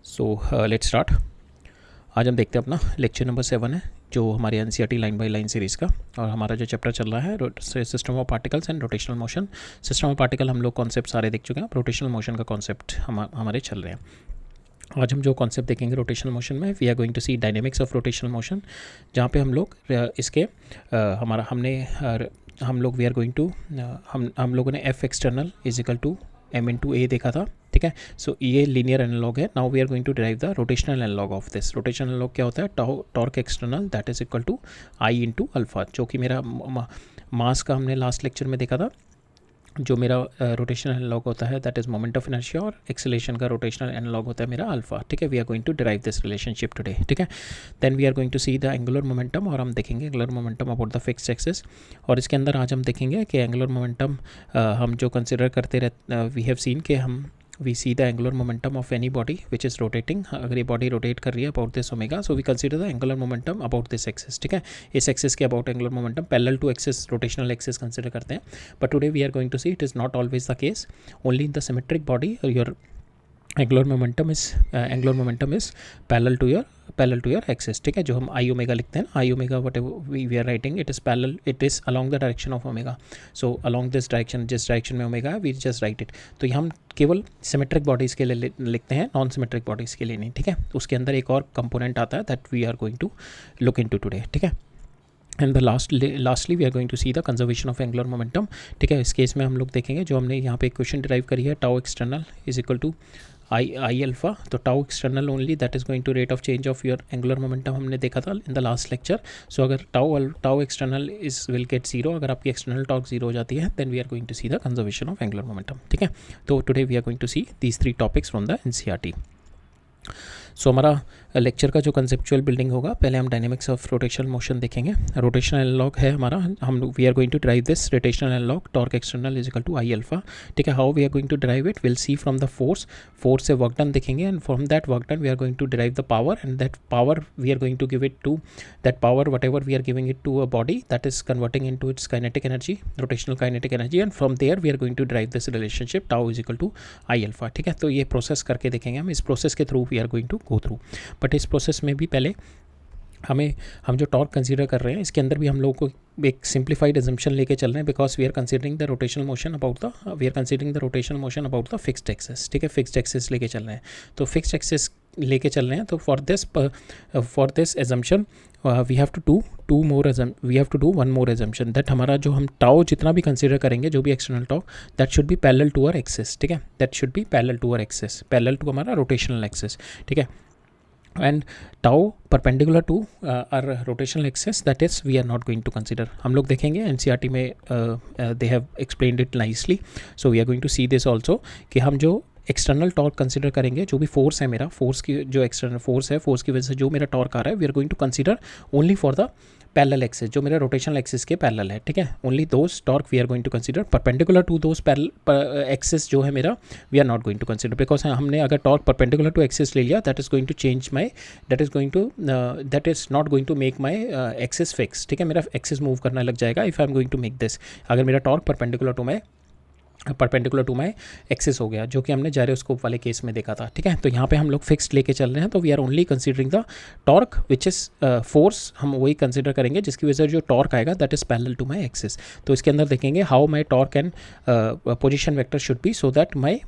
So let's start. आज हम देखते हैं अपना लेक्चर नंबर 7 है जो हमारे NCERT line by line series का, और हमारा जो चैप्टर चल रहा है system of particles and rotational motion. System of particle हम लोग कॉन्सेप्ट सारे देख चुके हैं, रोटेशनल मोशन का कॉन्सेप्ट हमारे चल रहे हैं। आज हम जो कॉन्सेप्ट देखेंगे रोटेशनल मोशन में, we are going to see dynamics of rotational motion, जहाँ पे हम लोग इसके हमारा हम लोग वी आर गोइंग टू हम लोगों ने F external is equal to M into A देखा था, ठीक है। सो ये लीनियर एनालॉग है। Now we are going to derive the rotational analogue of this. Rotational analogue क्या होता है? Torque external that is equal to I into alpha, जो कि मेरा मास का हमने लास्ट लेक्चर में देखा था। जो मेरा रोटेशनल एनालॉग होता है that is moment of inertia, और एक्सेलेरेशन का रोटेशनल एनालॉग होता है मेरा अल्फा, ठीक है। We are going to derive this relationship today, ठीक है। Then we are going to see the angular momentum, और हम देखेंगे angular momentum about the fixed axis. और इसके अंदर आज हम देखेंगे कि एंगुलर मोमेंटम हम जो कंसिडर करते रहते, वी हैव सीन कि we see the angular momentum of any body which is rotating। अगर ये बॉडी रोटेट कर रही है about this omega, so we consider the angular momentum about this axis, ठीक है। इस एक्सिस के about angular momentum parallel to axis rotational axis consider करते हैं। but today we are going to see it is not always the case, only in the symmetric body your angular momentum is parallel to your axis, ठीक है। जो हम आई omega लिखते हैं, I omega what we are writing, it is parallel, it is along the direction of omega. So along this direction, जिस डायरेक्शन में omega है, वी जस्ट राइट इट। तो ये हम केवल सिमेट्रिक बॉडीज़ के लिए लिखते हैं, नॉन सिमेट्रिक बॉडीज़ के लिए नहीं, ठीक है। उसके अंदर एक और कंपोनेंट आता है that we are going to look into today, ठीक है। And the lastly we are going to see the conservation of angular momentum, ठीक है। इस केस में हम लोग देखेंगे जो हमने यहाँ पे क्वेश्चन डिराइव करी है, tau external is equal to I alpha. तो tau external only that is going to rate of change of your angular momentum, हमने देखा था in the last lecture. So अगर tau external is will get zero, अगर आपकी external torque zero हो जाती है, then we are going to see the conservation of angular momentum, ठीक है। तो today we are going to see these 3 topics from the NCERT. So हमारा lecture का जो कंसेप्चुअल बिल्डिंग होगा, पहले हम डायनेमिक्स ऑफ रोटेशनल मोशन देखेंगे। रोटेशनल एनालॉग है हमारा, हम we are going to drive this rotational analogue torque external is equal to I alpha, ठीक है। How we are going to drive it, will see from the force से work done देखेंगे, and from that work done we are going to derive the power, and that power we are going to give it to that power whatever we are giving it to a body that is converting into its kinetic energy, rotational kinetic energy, and from there we are going to drive this relationship tau is equal to I alpha, ठीक है। तो ये process करके देखेंगे हम, इस process के through we are going to go through. But इस प्रोसेस में भी पहले हम जो टॉर्क कंसीडर कर रहे हैं, इसके अंदर भी हम लोगों को एक सिंप्लीफाइड एजम्पशन लेके चल रहे हैं, because we are considering the rotational motion about the fixed axis, ठीक है। फिक्स्ड एक्सिस लेके चल रहे हैं, तो फिक्स्ड एक्सिस लेके चल रहे हैं, तो for this assumption we have to do one more assumption, that हमारा जो हम टाउ जितना भी कंसीडर करेंगे, जो भी external tau, that should be parallel to our axis, ठीक है। That should be parallel to our axis, parallel to हमारा रोटेशनल एक्सिस, ठीक है। And tau perpendicular to our rotational axis, that is we are not going to consider. हम लोग देखेंगे NCERT में they have explained it nicely, so we are going to see this also कि हम जो external torque consider करेंगे, जो भी फोर्स है मेरा, फोर्स की जो एक्सटर्नल फोर्स है, फोर्स की वजह से जो मेरा टॉर्क आ रहा है, we are going to consider only for the parallel axis, जो मेरा रोटेशनल एक्सिस के पैरेलल है, ठीक है। Only those torque we are going to consider, perpendicular to those axis जो है मेरा, we are not going to consider, because हमने अगर टॉर्क परपेंडिकुलर टू एक्सिस ले लिया, that is going to change my that is not going to make my axis fix, ठीक है। मेरा एक्सिस मूव करना लग जाएगा if I am going to make this, अगर मेरा torque perpendicular to my axis हो गया, जो कि हमने जायरोस्कोप वाले केस में देखा था, ठीक है। तो यहाँ पे हम लोग फिक्स्ड लेके चल रहे हैं, तो we are only considering the torque which is force, हम वही कंसीडर करेंगे जिसकी वजह से जो टॉर्क आएगा that is parallel to my axis. तो इसके अंदर देखेंगे how my torque and position vector should be, so that my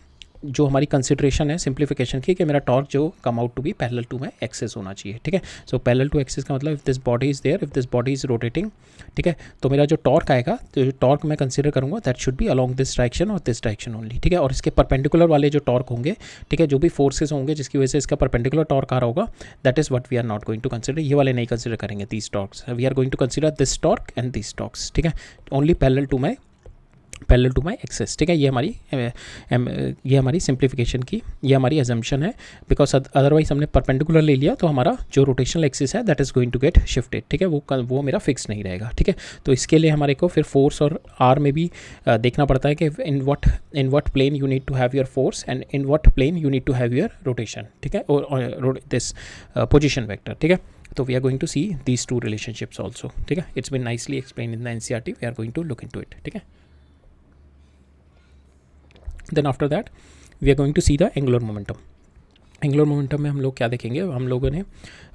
जो हमारी कंसिड्रेशन है सिंप्लीफिकेशन की, कि मेरा टॉर्क जो come out to be parallel to my axis होना चाहिए, ठीक है। सो पैरेलल टू एक्सिस का मतलब if this body is there, if this body is rotating, ठीक है, तो मेरा जो टॉर्क आएगा, तो जो टॉर्क मैं कंसिडर करूँगा that should B along this direction और दिस डायरेक्शन ओनली, ठीक है। और इसके परपेंडिकुलर वाले जो टॉर्क होंगे, ठीक है, जो भी फोर्सेस होंगे जिसकी वजह से इसका परपेंडिकुलर टॉर्क आ रहा होगा, that is what we are not going to consider, ये वाले नहीं कंसिडर करेंगे these torques, we are going to consider this torque and this torques, ठीक है, only parallel to my axis, ठीक है। ये हमारी सिंप्लीफिकेशन की, ये हमारी एजम्पशन है, बिकॉज अदरवाइज हमने परपेंडिकुलर ले लिया तो हमारा जो रोटेशनल एक्सिस है that is going to get shifted, ठीक है, वो मेरा फिक्स नहीं रहेगा, ठीक है। तो इसके लिए हमारे को फिर फोर्स और आर में भी देखना पड़ता है कि in what plane you need to have your force and in what plane you need to have your rotation, ठीक है, और दिस पोजिशन वेक्टर, ठीक है। तो we are going to see these two relationships also, ठीक है। It's been nicely explain in the NCERT, we are going to look into it, ठीक है। Then after that we are going to see the angular momentum. Angular momentum में हम लोग क्या देखेंगे, हम लोगों ने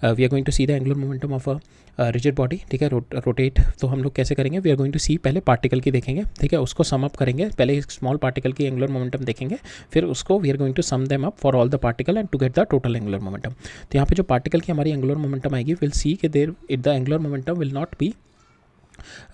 we are going to see the angular momentum of a rigid body, ठीक है, रोटेट। तो हम लोग कैसे करेंगे, we are going to see, पहले पार्टिकल की देखेंगे, ठीक है, उसको सम अप करेंगे, पहले एक स्मॉल पार्टिकल की एंगुलर मोमेंटम देखेंगे, फिर उसको we are going to sum them up for all the particle and to get the total angular momentum. तो यहाँ पे जो पार्टिकल की हमारी एंगुलर मोमेंटम आएगी, विल सी कि there the angular momentum will not be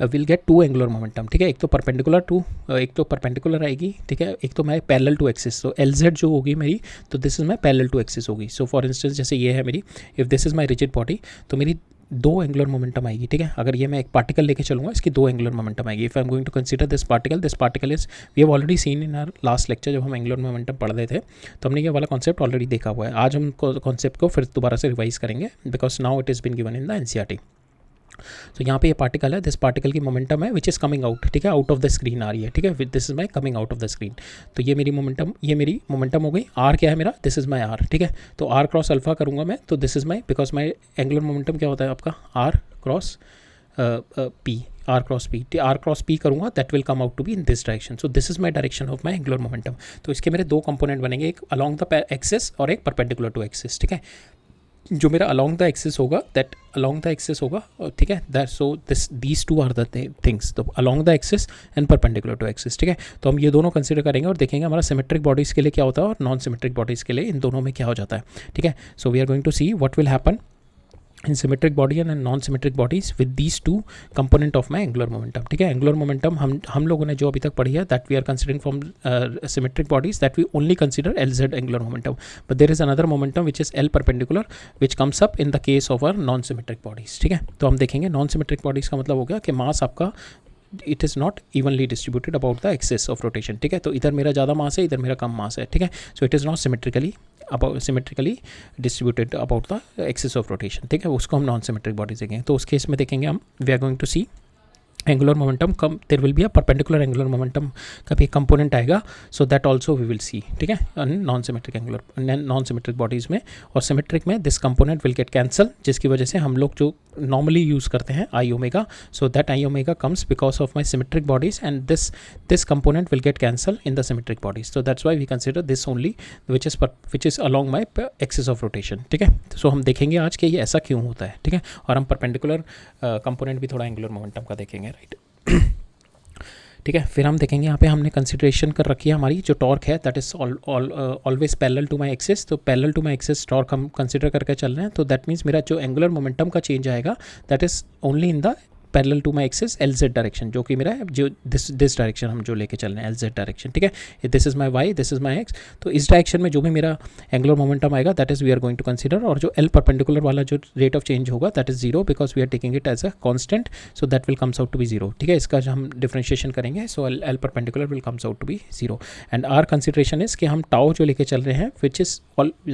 will get two angular momentum, ठीक है, एक तो परपेंडिकुलर आएगी, ठीक है, एक तो मैं पैरेलल टू एक्सिस, तो एल जेड जो होगी मेरी, तो this is my parallel to axis होगी। सो फॉर इंस्टेंस जैसे ये है मेरी, if this is my rigid body, तो मेरी दो एंगुलर मोमेंटम आएगी, ठीक है। अगर ये मैं एक पार्टिकल लेके चलूँगा, इसकी दो एंगुलर मोमेंटम आएगी। If I am going to consider this particle is, we have already seen in our last lecture, जब हम एंगुलर मोमेंटम पढ़ रहे थे, तो हमने ये वाला कॉन्सेप्ट ऑलरेडी देखा हुआ है। आज हम कॉन्सेप्ट को फिर दोबारा से रिवाइज करेंगे, because now it is been given in the NCERT. तो यहाँ पे ये पार्टिकल है, दिस पार्टिकल की मोमेंटम है विच इज़ कमिंग आउट, ठीक है, आउट ऑफ द स्क्रीन आ रही है, ठीक है, with this is my coming out of the screen. तो ये मेरी मोमेंटम हो गई। आर क्या है मेरा, दिस इज माई आर, ठीक है, तो आर क्रॉस अल्फा करूँगा मैं, तो this is my, because my angular momentum क्या होता है आपका, आर क्रॉस पी करूँगा, that will come out to be in this direction. So this is my direction of my angular momentum. तो इसके मेरे दो कंपोनेंट बनेंगे, एक अलॉन्ग द एक्सिस और एक परपेंडिकुलर टू एक्सिस, ठीक है। जो मेरा अलॉन्ग द एक्सिस होगा, ठीक है, that so these two are the things, तो along the axis and perpendicular to axis, ठीक है। तो हम ये दोनों कंसिडर करेंगे और देखेंगे हमारा सिमेट्रिक बॉडीज़ के लिए क्या होता है और नॉन सिमेट्रिक बॉडीज़ के लिए इन दोनों में क्या हो जाता है, ठीक है। So we are going to see what will happen in symmetric body and non-symmetric bodies with these two component of my angular momentum, ठीक है। एंगुलर मोमेंटम हम लोगों ने जो अभी तक पढ़ी है, that we are considering from symmetric bodies, that we only consider LZ angular momentum, but there is another momentum which is L perpendicular which comes up in the case of our non-symmetric bodies, ठीक है। तो हम देखेंगे non-symmetric bodies का मतलब हो गया कि मास आपका it is not evenly distributed about the axis of rotation, ठीक है। तो इधर मेरा ज़्यादा मास है, इधर मेरा कम मास है, ठीक है। So it is not symmetrically distributed about the axis of rotation, ठीक है। उसको हम नॉन सिमेट्रिक बॉडीज देखेंगे। तो उस केस में देखेंगे हम, we are going to see angular momentum come, there will be a perpendicular angular momentum का भी कंपोनेंट आएगा, so that also we will see, ठीक है, नॉन सिमेट्रिक बॉडीज़ में। और सिमेट्रिक में this component will get cancel, जिसकी वजह से हम लोग जो नॉर्मली यूज़ करते हैं I omega, so that I omega comes because of my symmetric bodies and this component will get cancel in the symmetric bodies. So that's why we consider this only which is along my axis of rotation, ठीक है। So हम देखेंगे आज कि ये ऐसा क्यों होता है, ठीक है। और हम परपेंडिकुलर कंपोनेंट भी थोड़ा एंगुलर मोमेंटम का देखेंगे, राइट, ठीक है। फिर हम देखेंगे यहाँ पे हमने कंसिडरेशन कर रखी है हमारी जो टॉर्क है, that is always parallel to my axis. तो parallel to my axis torque हम कंसिडर करके चल रहे हैं, तो दैट मीन्स मेरा जो एंगुलर मोमेंटम का चेंज आएगा, that is only in the parallel to my axis L Z direction, जो कि मेरा है जो दिस डायरेक्शन हम जो लेके चल रहे हैं एल जेड डायरेक्शन, ठीक है। This is my Y, this is my X, तो इस डायरेक्शन में जो भी मेरा एंगुलर मोमेंटम आएगा, that is we are going to consider. और जो एल परपेंडिकुलर वाला जो रेट ऑफ चेंज होगा, that is zero, because we are taking it as a constant, so that will comes out to be zero, ठीक है। इसका जो हम डिफ्रेंशिएशन करेंगे, so L perpendicular will comes out to be zero. And our consideration is कि हम tau जो लेके चल रहे हैं, विच इज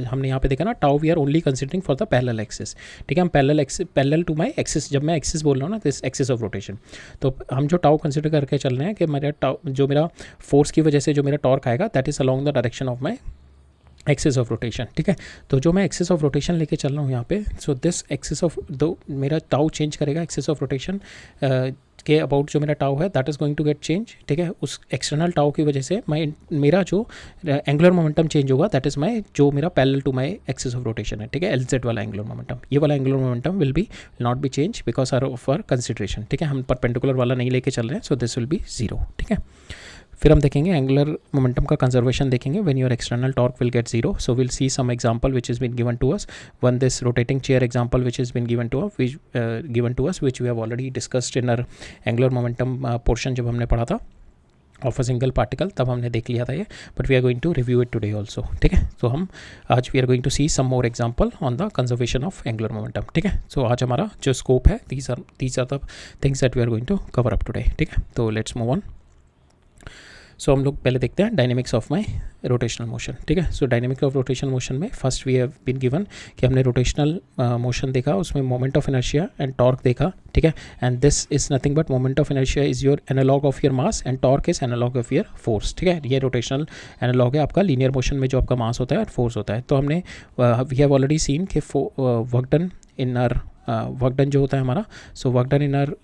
हमने यहाँ पे देखा ना, tau we are only considering for the parallel axis, ठीक है। हम पैरेलल टू माई एक्सिस, जब मैं एक्सिस बोल रहा हूँ ना, दिस एक्सिस ऑफ रोटेशन, तो हम जो टाउ कंसिडर करके चल रहे हैं कि मेरा टाउ जो मेरा फोर्स की वजह से जो मेरा टॉर्क आएगा, that is along the direction of my axis of rotation, ठीक है। तो जो मैं एक्सिस ऑफ रोटेशन लेके चल रहा हूँ यहाँ पे, सो दिस एक्सिस ऑफ दो मेरा टाउ चेंज करेगा एक्सिस ऑफ रोटेशन के अबाउट जो मेरा टाउ है, that is going to get change, ठीक है। उस एक्सटर्नल टाउ की वजह से मेरा जो एंगुलर मोमेंटम चेंज होगा, दैट इज़ माई जो मेरा parallel to my axis of rotation है, ठीक है, एल जेड वाला एंगुलर मोमेंटम। ये वाला angular momentum will be not be change because of our consideration, ठीक है। हम परपेंडिकुलर वाला नहीं लेके चल रहे हैं, so this will be zero, ठीक है। फिर हम देखेंगे एंगुलर मोमेंटम का कंजर्वेशन देखेंगे when your external torque will get zero. So will see some example which is been given to us, one this rotating chair example which is been given to us which we have already discussed in our angular momentum portion जब हमने पढ़ा था of a single particle, तब हमने देख लिया था ये, but we are going to review it today also, ठीक है। तो हम आज we are going to see some more example on the conservation of angular momentum, ठीक है। सो आज हमारा जो स्कोप है, these are the things that we are going to cover up today, ठीक है। तो लेट्स मूव ऑन। सो हम लोग पहले देखते हैं dynamics of my rotational motion, ठीक है। So dynamics of rotational motion में first we have been given कि हमने रोटेशनल मोशन देखा, उसमें moment of inertia and torque देखा, ठीक है। And this is nothing but moment of inertia is your analog of your mass and torque is analog of your force, ठीक है। ये रोटेशनल एनालॉग है आपका लीनियर मोशन में जो आपका मास होता है और फोर्स होता है। तो हमने वी हैव ऑलरेडी सीन कि वर्क डन जो होता है हमारा, so work done in are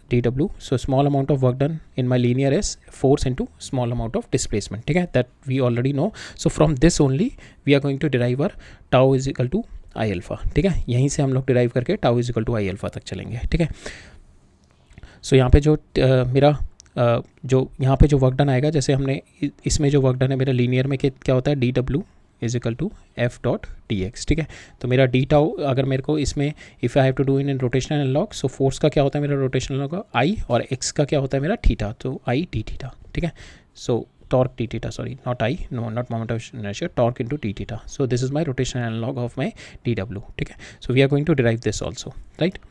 dw. So small amount of work done in my linear is force into small amount of displacement, ठीक है, that we already know. So from this only we are going to derive our tau is equal to I alpha, ठीक है, यहीं से हम लोग derive करके tau is equal to I alpha तक चलेंगे, ठीक है. सो यहाँ पे जो मेरा जो यहाँ पे जो वर्क डन आएगा, जैसे हमने इसमें जो वर्क डन है मेरा लीनियर में क्या होता है, D W is equal to F dot D X, ठीक है. तो मेरा डी टाउ अगर मेरे को इसमें if I have to do in rotational analog, so force का क्या होता है मेरा रोटेशनल एनालॉग आई, और एक्स का क्या होता है मेरा थीटा, तो आई डी थीटा, ठीक है. सो torque d theta, sorry, not I, no, not moment of inertia, torque into d theta. So this is my rotational analog of my dw, ठीक है. So we are going to derive this also, right.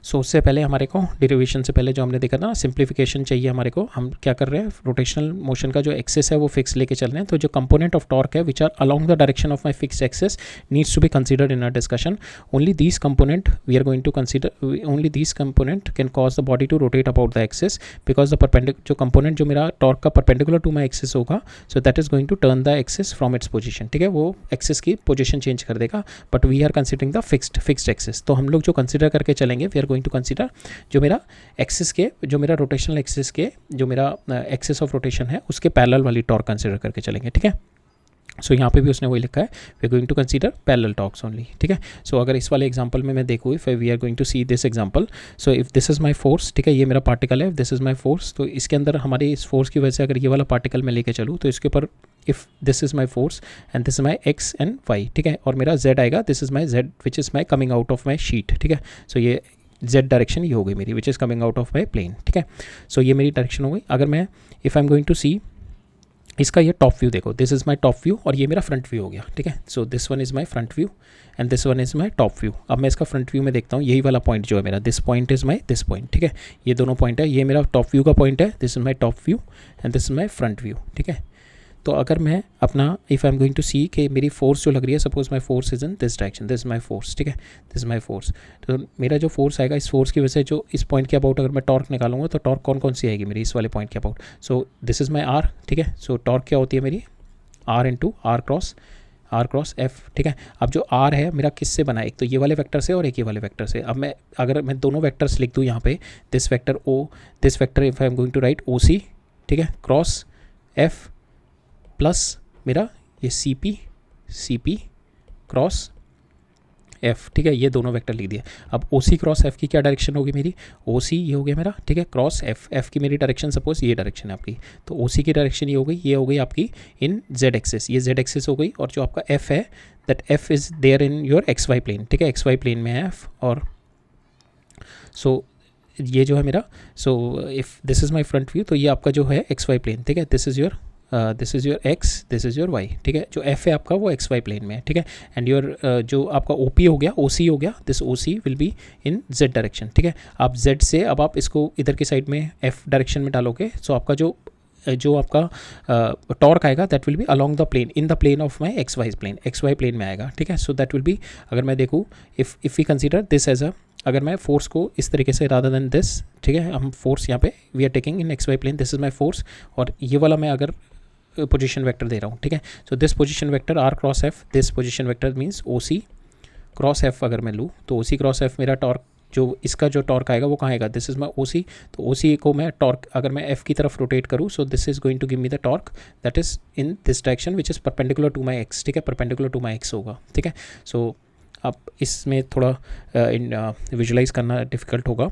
सो उससे पहले हमारे को derivation से पहले जो हमने देखा ना, सिंप्लीफिकेशन चाहिए हमारे को. हम क्या कर रहे हैं, रोटेशनल मोशन का जो एक्सेस है वो फिक्स लेके चल रहे हैं. तो जो कंपोनेंट ऑफ टॉर्क है which are along the direction of my fix axes needs to be considered in our discussion. Only these component we are going to consider, only these component can cause the body to rotate about the axes, because the perpendicular जो component जो मेरा torque का perpendicular to my axes होगा, so that is going to turn the axes from its position, ठीक है, वो axes की position change कर देगा. But we are considering the fixed axes. तो हम लोग जो कंसिडर करके चलेंगे, we are going to consider जो मेरा एक्सिस के, जो मेरा रोटेशनल एक्सिस के, जो मेरा एक्सिस ऑफ रोटेशन है उसके पैरेलल वाली टॉर्क कंसिडर करके चलेंगे, ठीक है. सो यहाँ पे भी उसने वही लिखा है, we are going to consider parallel torques only, ठीक है. सो अगर इस वाले एग्जांपल में मैं देखूँ, if we are going to see this example, so if this is my force, ठीक है, ये मेरा पार्टिकल है, दिस इज़ माय फोर्स. तो इसके अंदर हमारे इस फोर्स की वजह से अगर ये वाला पार्टिकल मैं लेके चलूँ, तो इसके ऊपर if this is my force and this is my X and Y, ठीक है, और मेरा जेड आएगा, this is my Z which is my coming out of my sheet, ठीक है. सो ये जेड डायरेक्शन ये हो गई मेरी, which is coming out of my plane, ठीक है. सो ये मेरी डायरेक्शन हो गई. अगर मैं if I am going to see इसका ये टॉप व्यू देखो, this is my top view और ये मेरा फ्रंट व्यू हो गया, ठीक है. So this one is my front view and this one is my top view. अब मैं इसका फ्रंट व्यू में देखता हूँ, यही वाला पॉइंट जो है मेरा, this point is my this point, ठीक है. ये दोनों पॉइंट है, ये मेरा टॉप व्यू का पॉइंट है, this is my top view and this is my front view, ठीक है. तो अगर मैं अपना if I am going to see कि मेरी फोर्स जो लग रही है, suppose my force is in this direction, this my force, ठीक है, दिस माई फोर्स. तो मेरा जो फोर्स आएगा, इस फोर्स की वजह से जो इस पॉइंट के अबाउट अगर मैं टॉर्क निकालूंगा, तो टॉर्क कौन कौन सी आएगी मेरी इस वाले पॉइंट के about. So this is my R, ठीक है. सो टॉर्क क्या होती है मेरी, R into R cross F, ठीक है. अब जो आर है मेरा किससे बना है, एक तो ये वाले वेक्टर से और एक ये वाले वेक्टर से. अब मैं अगर मैं दोनों वेक्टर्स लिख दूँ यहाँ पे, this vector O, this vector if I am going to write O C, ठीक है, क्रॉस एफ प्लस मेरा ये सी पी क्रॉस एफ, ठीक है, ये दोनों वेक्टर लिख दिए. अब ओ सी क्रॉस एफ की क्या डायरेक्शन होगी मेरी, ओ सी ये हो गया मेरा, ठीक है, क्रॉस एफ, एफ की मेरी डायरेक्शन सपोज ये डायरेक्शन है आपकी, तो ओ सी की डायरेक्शन ये हो गई आपकी इन जेड एक्सिस, ये जेड एक्सिस हो गई. और जो आपका एफ है, that F is there in your X Y plane, ठीक है, एक्स वाई प्लेन में है एफ. और सो ये जो है मेरा, सो if this is my front view, तो ये आपका जो है एक्स वाई प्लेन, ठीक है, this is your X, this is your Y, ठीक है. जो एफ है आपका वो एक्स वाई प्लेन में है, ठीक है. एंड योर जो आपका ओ पी हो गया, ओ सी हो गया, this O C will be in Z direction, ठीक है. आप जेड से अब आप इसको इधर की साइड में एफ डायरेक्शन में डालोगे, सो आपका जो आपका टॉर्क आएगा, that will be along the plane, in the plane of my X Y plane में आएगा, ठीक है. सो दैट विल बी, अगर मैं देखूँ if we consider this as a, अगर मैं फोर्स को इस तरीके से रादर देन दिस, ठीक है, हम फोर्स यहाँ पे we are taking in X Y plane, this is my force, और ये वाला मैं अगर पोजीशन वेक्टर दे रहा हूँ, ठीक है. So this position vector R cross F, this position vector means O C cross F अगर मैं लूँ, तो ओ सी क्रॉस एफ मेरा टॉर्क, जो इसका जो टॉर्क आएगा वो कहाँ आएगा, दिस इज़ माई ओ सी. तो ओ सी को मैं टॉर्क अगर मैं एफ की तरफ रोटेट करूँ, so this is going to give me the torque that is in this direction which is perpendicular to my X, ठीक है, परपेंडिकुलर टू माई एक्स होगा, ठीक है. सो अब इसमें थोड़ा विजुलाइज करना डिफिकल्ट होगा.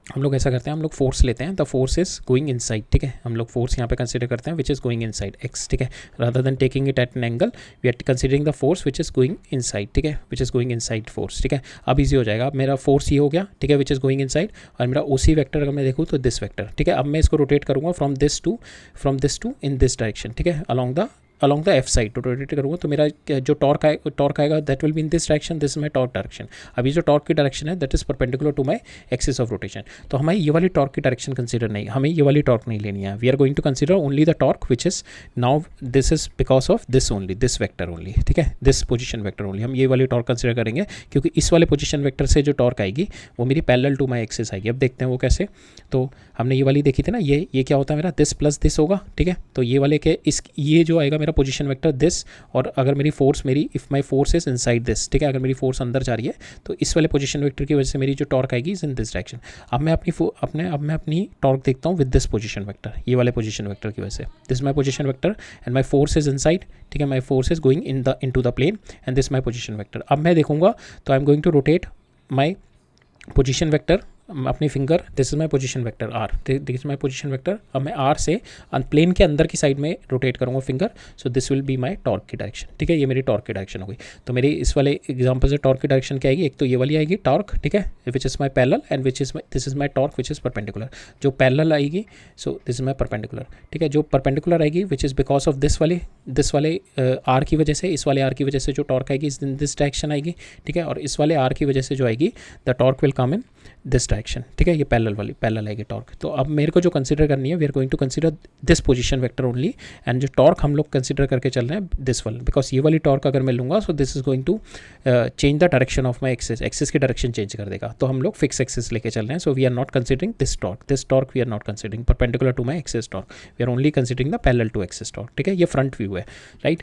हम लोग ऐसा करते हैं, हम लोग फोर्स लेते हैं, the force is going inside, ठीक है. हम लोग फोर्स यहाँ पे कंसीडर करते हैं which is going inside X, ठीक है, rather than taking it at an angle, we are considering the force which is going inside, ठीक है, which is going inside force, ठीक है. अब ईजी हो जाएगा. अब मेरा फोर्स ये हो गया, ठीक है, विच इज़ गोइंग इनसाइड, और मेरा ओ सी वेक्टर अगर मैं देखूँ तो दिस वेक्टर, ठीक है. अब मैं इसको रोटेट करूँगा from this to in this direction, ठीक है, अलॉन्ग द एफ साइड तो रोटेट करूँगा, तो मेरा जो टॉर्क आएगा that will be in this direction, this is my torque direction. अभी जो टॉर्क की डायरेक्शन है that is perpendicular to my axis of rotation. तो हमें ये वाली टॉर्क की डायरेक्शन कंसीडर नहीं, हमें ये वाली टॉर्क नहीं लेनी है. We are going to consider only the torque which is now this is because of this only, this vector only, ठीक है, दिस पोजिशन वेक्टर ओनली. हम ये वाली टॉर्क कंसीडर करेंगे क्योंकि इस वाले पोजिशन वेक्टर से जो टॉर्क आएगी वो मेरी पैरेलल टू माई एक्सिस आएगी. अब देखते हैं वो कैसे. तो हमने ये वाली देखी थी ना, ये क्या होता है मेरा, दिस प्लस दिस होगा, ठीक है. तो ये वाले के ये जो आएगा मेरा पोजीशन वेक्टर दिस, और अगर मेरी फोर्स मेरी if my force is inside this, ठीक है, अगर मेरी फोर्स अंदर जा रही है तो इस वाले पोजीशन वेक्टर की वजह से मेरी जो टॉर्क आएगी इज इन दिस डायरेक्शन। अब मैं अपनी टॉर्क देखता हूँ विद दिस पोजीशन वेक्टर, ये वाले पोजीशन वेक्टर की वजह से। This my position vector and my force is inside, ठीक है, my force is going into the plane and this my position vector. अब मैं देखूंगा तो I am going to rotate my position vector, अपनी finger, this is my position vector R, this is my position vector. अब मैं are से plane के अंदर की साइड में रोटेट करूँगा finger, so this will be my torque की डायरेक्शन, ठीक है, ये मेरी टॉर्क की डायरेक्शन हो गई। तो मेरी इस वाले एग्जाम्पल से टॉर्क की डायरेक्शन क्या आएगी, एक तो ये वाली आएगी टॉर्क, ठीक है, which is my parallel and this is my torque which is perpendicular. जो पैरेलल आएगी सो दिस इज माई परपेंडिकुलर, ठीक है, जो परपेंडिकुलर आएगी which is because of this वाले आर की वजह से, इस वाले आर की वजह से जो टॉर्क आएगी इस दिस डायरेक्शन आएगी, ठीक है, और इस वाले आर की वजह से जो आएगी the torque will come in this direction, ठीक है, ये पैरेलल आएगी टॉर्क। तो अब मेरे को जो कंसीडर करनी है, we are going to consider this position vector only, and जो टॉर्क हम लोग कंसीडर करके चल रहे हैं दिस वाला, बिकॉज ये वाली टॉर्क अगर मैं लूँगा so this is going to change the direction of my axis की डायरेक्शन चेंज कर देगा। तो हम लोग फिक्स एक्सिस लेके चल रहे हैं, so we are not considering this torque we are not considering perpendicular to my axis torque, we are only considering the parallel to axis torque, ठीक है, ये फ्रंट व्यू है, राइट।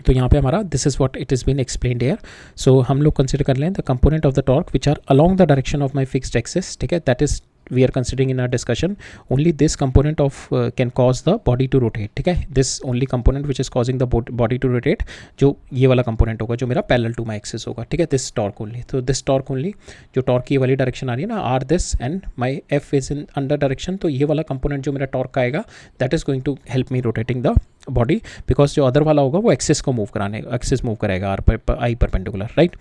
तो यहाँ पे हमारा this is what it is been explained here. So हम लोग कंसिडर कर लें the component of the torque which are along the direction of my fixed axis, ठीक है, that is we are considering in our discussion only this component of can cause the body to rotate, ठीक है, this only component which is causing the body to rotate, जो ये वाला component होगा जो मेरा parallel to my axis होगा, ठीक है, this torque only। तो this torque only, जो torque की ये वाली direction आ रही है ना r this and my f is in under direction, तो ये वाला component जो मेरा torque का आएगा that is going to help me rotating the body, because जो other वाला होगा वो axis को move कराने, axis move करेगा I perpendicular, right।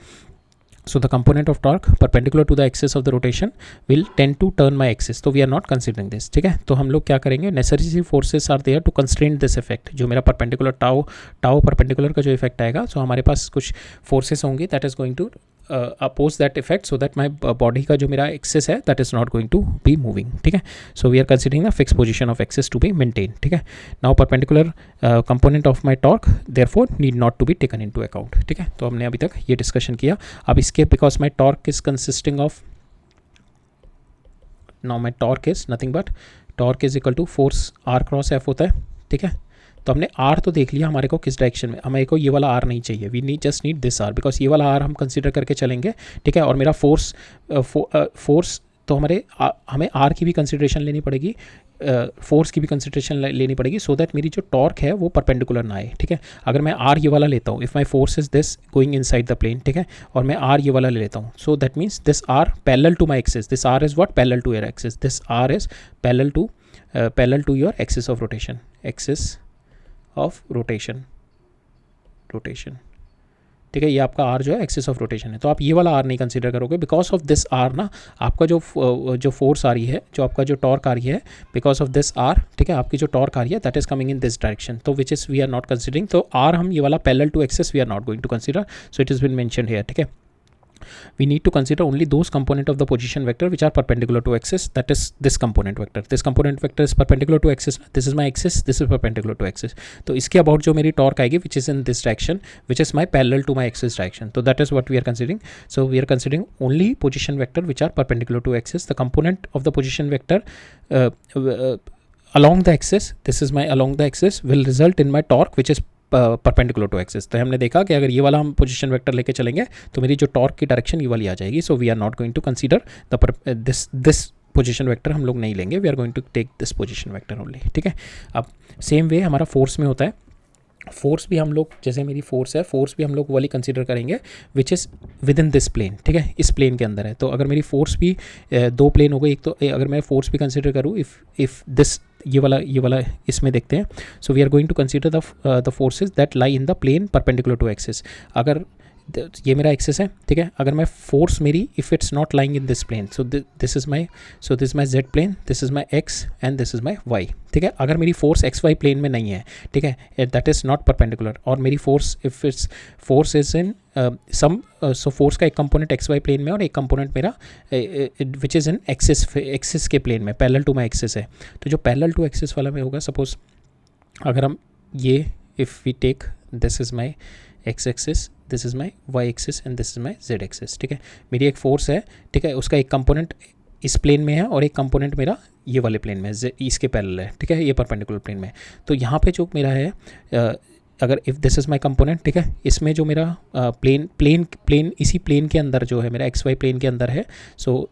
So the component of torque perpendicular to the axis of the rotation will tend to turn my axis, तो we are not considering this, ठीक है। तो हम लोग क्या करेंगे, necessary forces are there to constrain this effect, जो मेरा perpendicular टाउ perpendicular का जो effect आएगा, so हमारे पास कुछ forces होंगे that is going to oppose that effect so that my body का जो मेरा axis है that is not going to be moving, ठीक है। So we are considering the fixed position of axis to be maintained, ठीक है। Now perpendicular component of my torque therefore need not to be taken into account, ठीक है। तो हमने अभी तक ये डिस्कशन किया। अब इसके because my torque is consisting of, now my torque is nothing but torque is equal to force r cross f होता है, ठीक है। तो हमने आर तो देख लिया हमारे को किस डायरेक्शन में, हमें को ये वाला आर नहीं चाहिए, we need just need this R, because ये वाला आर हम कंसीडर करके चलेंगे, ठीक है। और मेरा फोर्स तो हमें आर की भी कंसिडरेशन लेनी पड़ेगी, फोर्स की भी कंसिडरेशन लेनी पड़ेगी, सो दैट मेरी जो टॉर्क है वो परपेंडिकुलर ना आए, ठीक है। अगर मैं आर ये वाला लेता हूँ, if my force is this going inside the plane, ठीक है, और मैं आर ये वाला ले लेता हूँ, so that means this R parallel to my axis, this R is what parallel to your axis, this R is parallel to your axis of rotation, axis of rotation, ठीक है, ये आपका आर जो है एक्सिस ऑफ रोटेशन है। तो आप ये वाला आर नहीं कंसीडर करोगे, बिकॉज ऑफ दिस आर ना आपका जो फोर्स आ रही है, जो आपका जो टॉर्क आ रही है, बिकॉज ऑफ दिस आर, ठीक है, आपकी जो टॉर्क आ रही है that is coming in this direction, तो which is we are not considering. तो आर हम ये वाला parallel to axis we are not going to consider, so it is been mentioned here, ठीक है। We need to consider only those component of the position vector which are perpendicular to axis, that is this component vector. This component vector is perpendicular to axis, this is my axis, this is perpendicular to axis. तो इसके about जो मेरी torque आएगी which is in this direction, which is my parallel to my axis direction, so that is what we are considering. So we are considering only position vector which are perpendicular to axis. The component of the position vector along the axis, this is my along the axis, will result in my torque which is perpendicular to axis. तो हमने देखा कि अगर ये वाला हम position vector लेके चलेंगे तो मेरी जो टॉर्क की डायरेक्शन ये वाली आ जाएगी, so we are not going to consider this position vector हम लोग नहीं लेंगे, we are going to take this position vector only, ठीक है। अब सेम वे हमारा फोर्स में होता है, फोर्स भी हम लोग, जैसे मेरी फोर्स है, फोर्स भी हम लोग वाली कंसीडर करेंगे which is within this plane, ठीक है, इस प्लेन के अंदर है। तो अगर मेरी फोर्स भी दो प्लेन हो गई, एक तो अगर मैं फोर्स भी कंसीडर करूँ, इफ़ दिस ये वाला इसमें देखते हैं, so we are going to consider the forces that lie in the plane perpendicular to axis. अगर ये मेरा एक्सिस है, ठीक है, अगर मैं फोर्स मेरी if it's not lying in this plane, so this is my Z plane, this is my X and this is my Y, ठीक है। अगर मेरी फोर्स एक्स वाई प्लेन में नहीं है, ठीक है, दैट इज़ नॉट परपेंडिकुलर, और मेरी force if it's force is in some, so force का एक कंपोनेंट एक्स वाई प्लेन में और एक कंपोनेंट मेरा विच इज़ इन एक्सिस के प्लेन में, पैरेलल टू माई एक्सिस है। तो जो पैरेलल टू एक्सिस वाला में होगा, सपोज अगर हम ये if we take this is my X axis, this is my Y axis and this is my Z axis, ठीक है। मेरी एक फोर्स है, ठीक है, उसका एक कंपोनेंट इस प्लेन में है और एक कंपोनेंट मेरा ये वाले प्लेन में है, इसके पैरेलल है, ठीक है, ये परपेंडिकुलर प्लेन में। तो यहाँ पे जो मेरा है अगर if this is my component, ठीक है, इसमें जो मेरा प्लेन इसी प्लेन के अंदर जो है मेरा एक्स वाई प्लेन के अंदर है। सो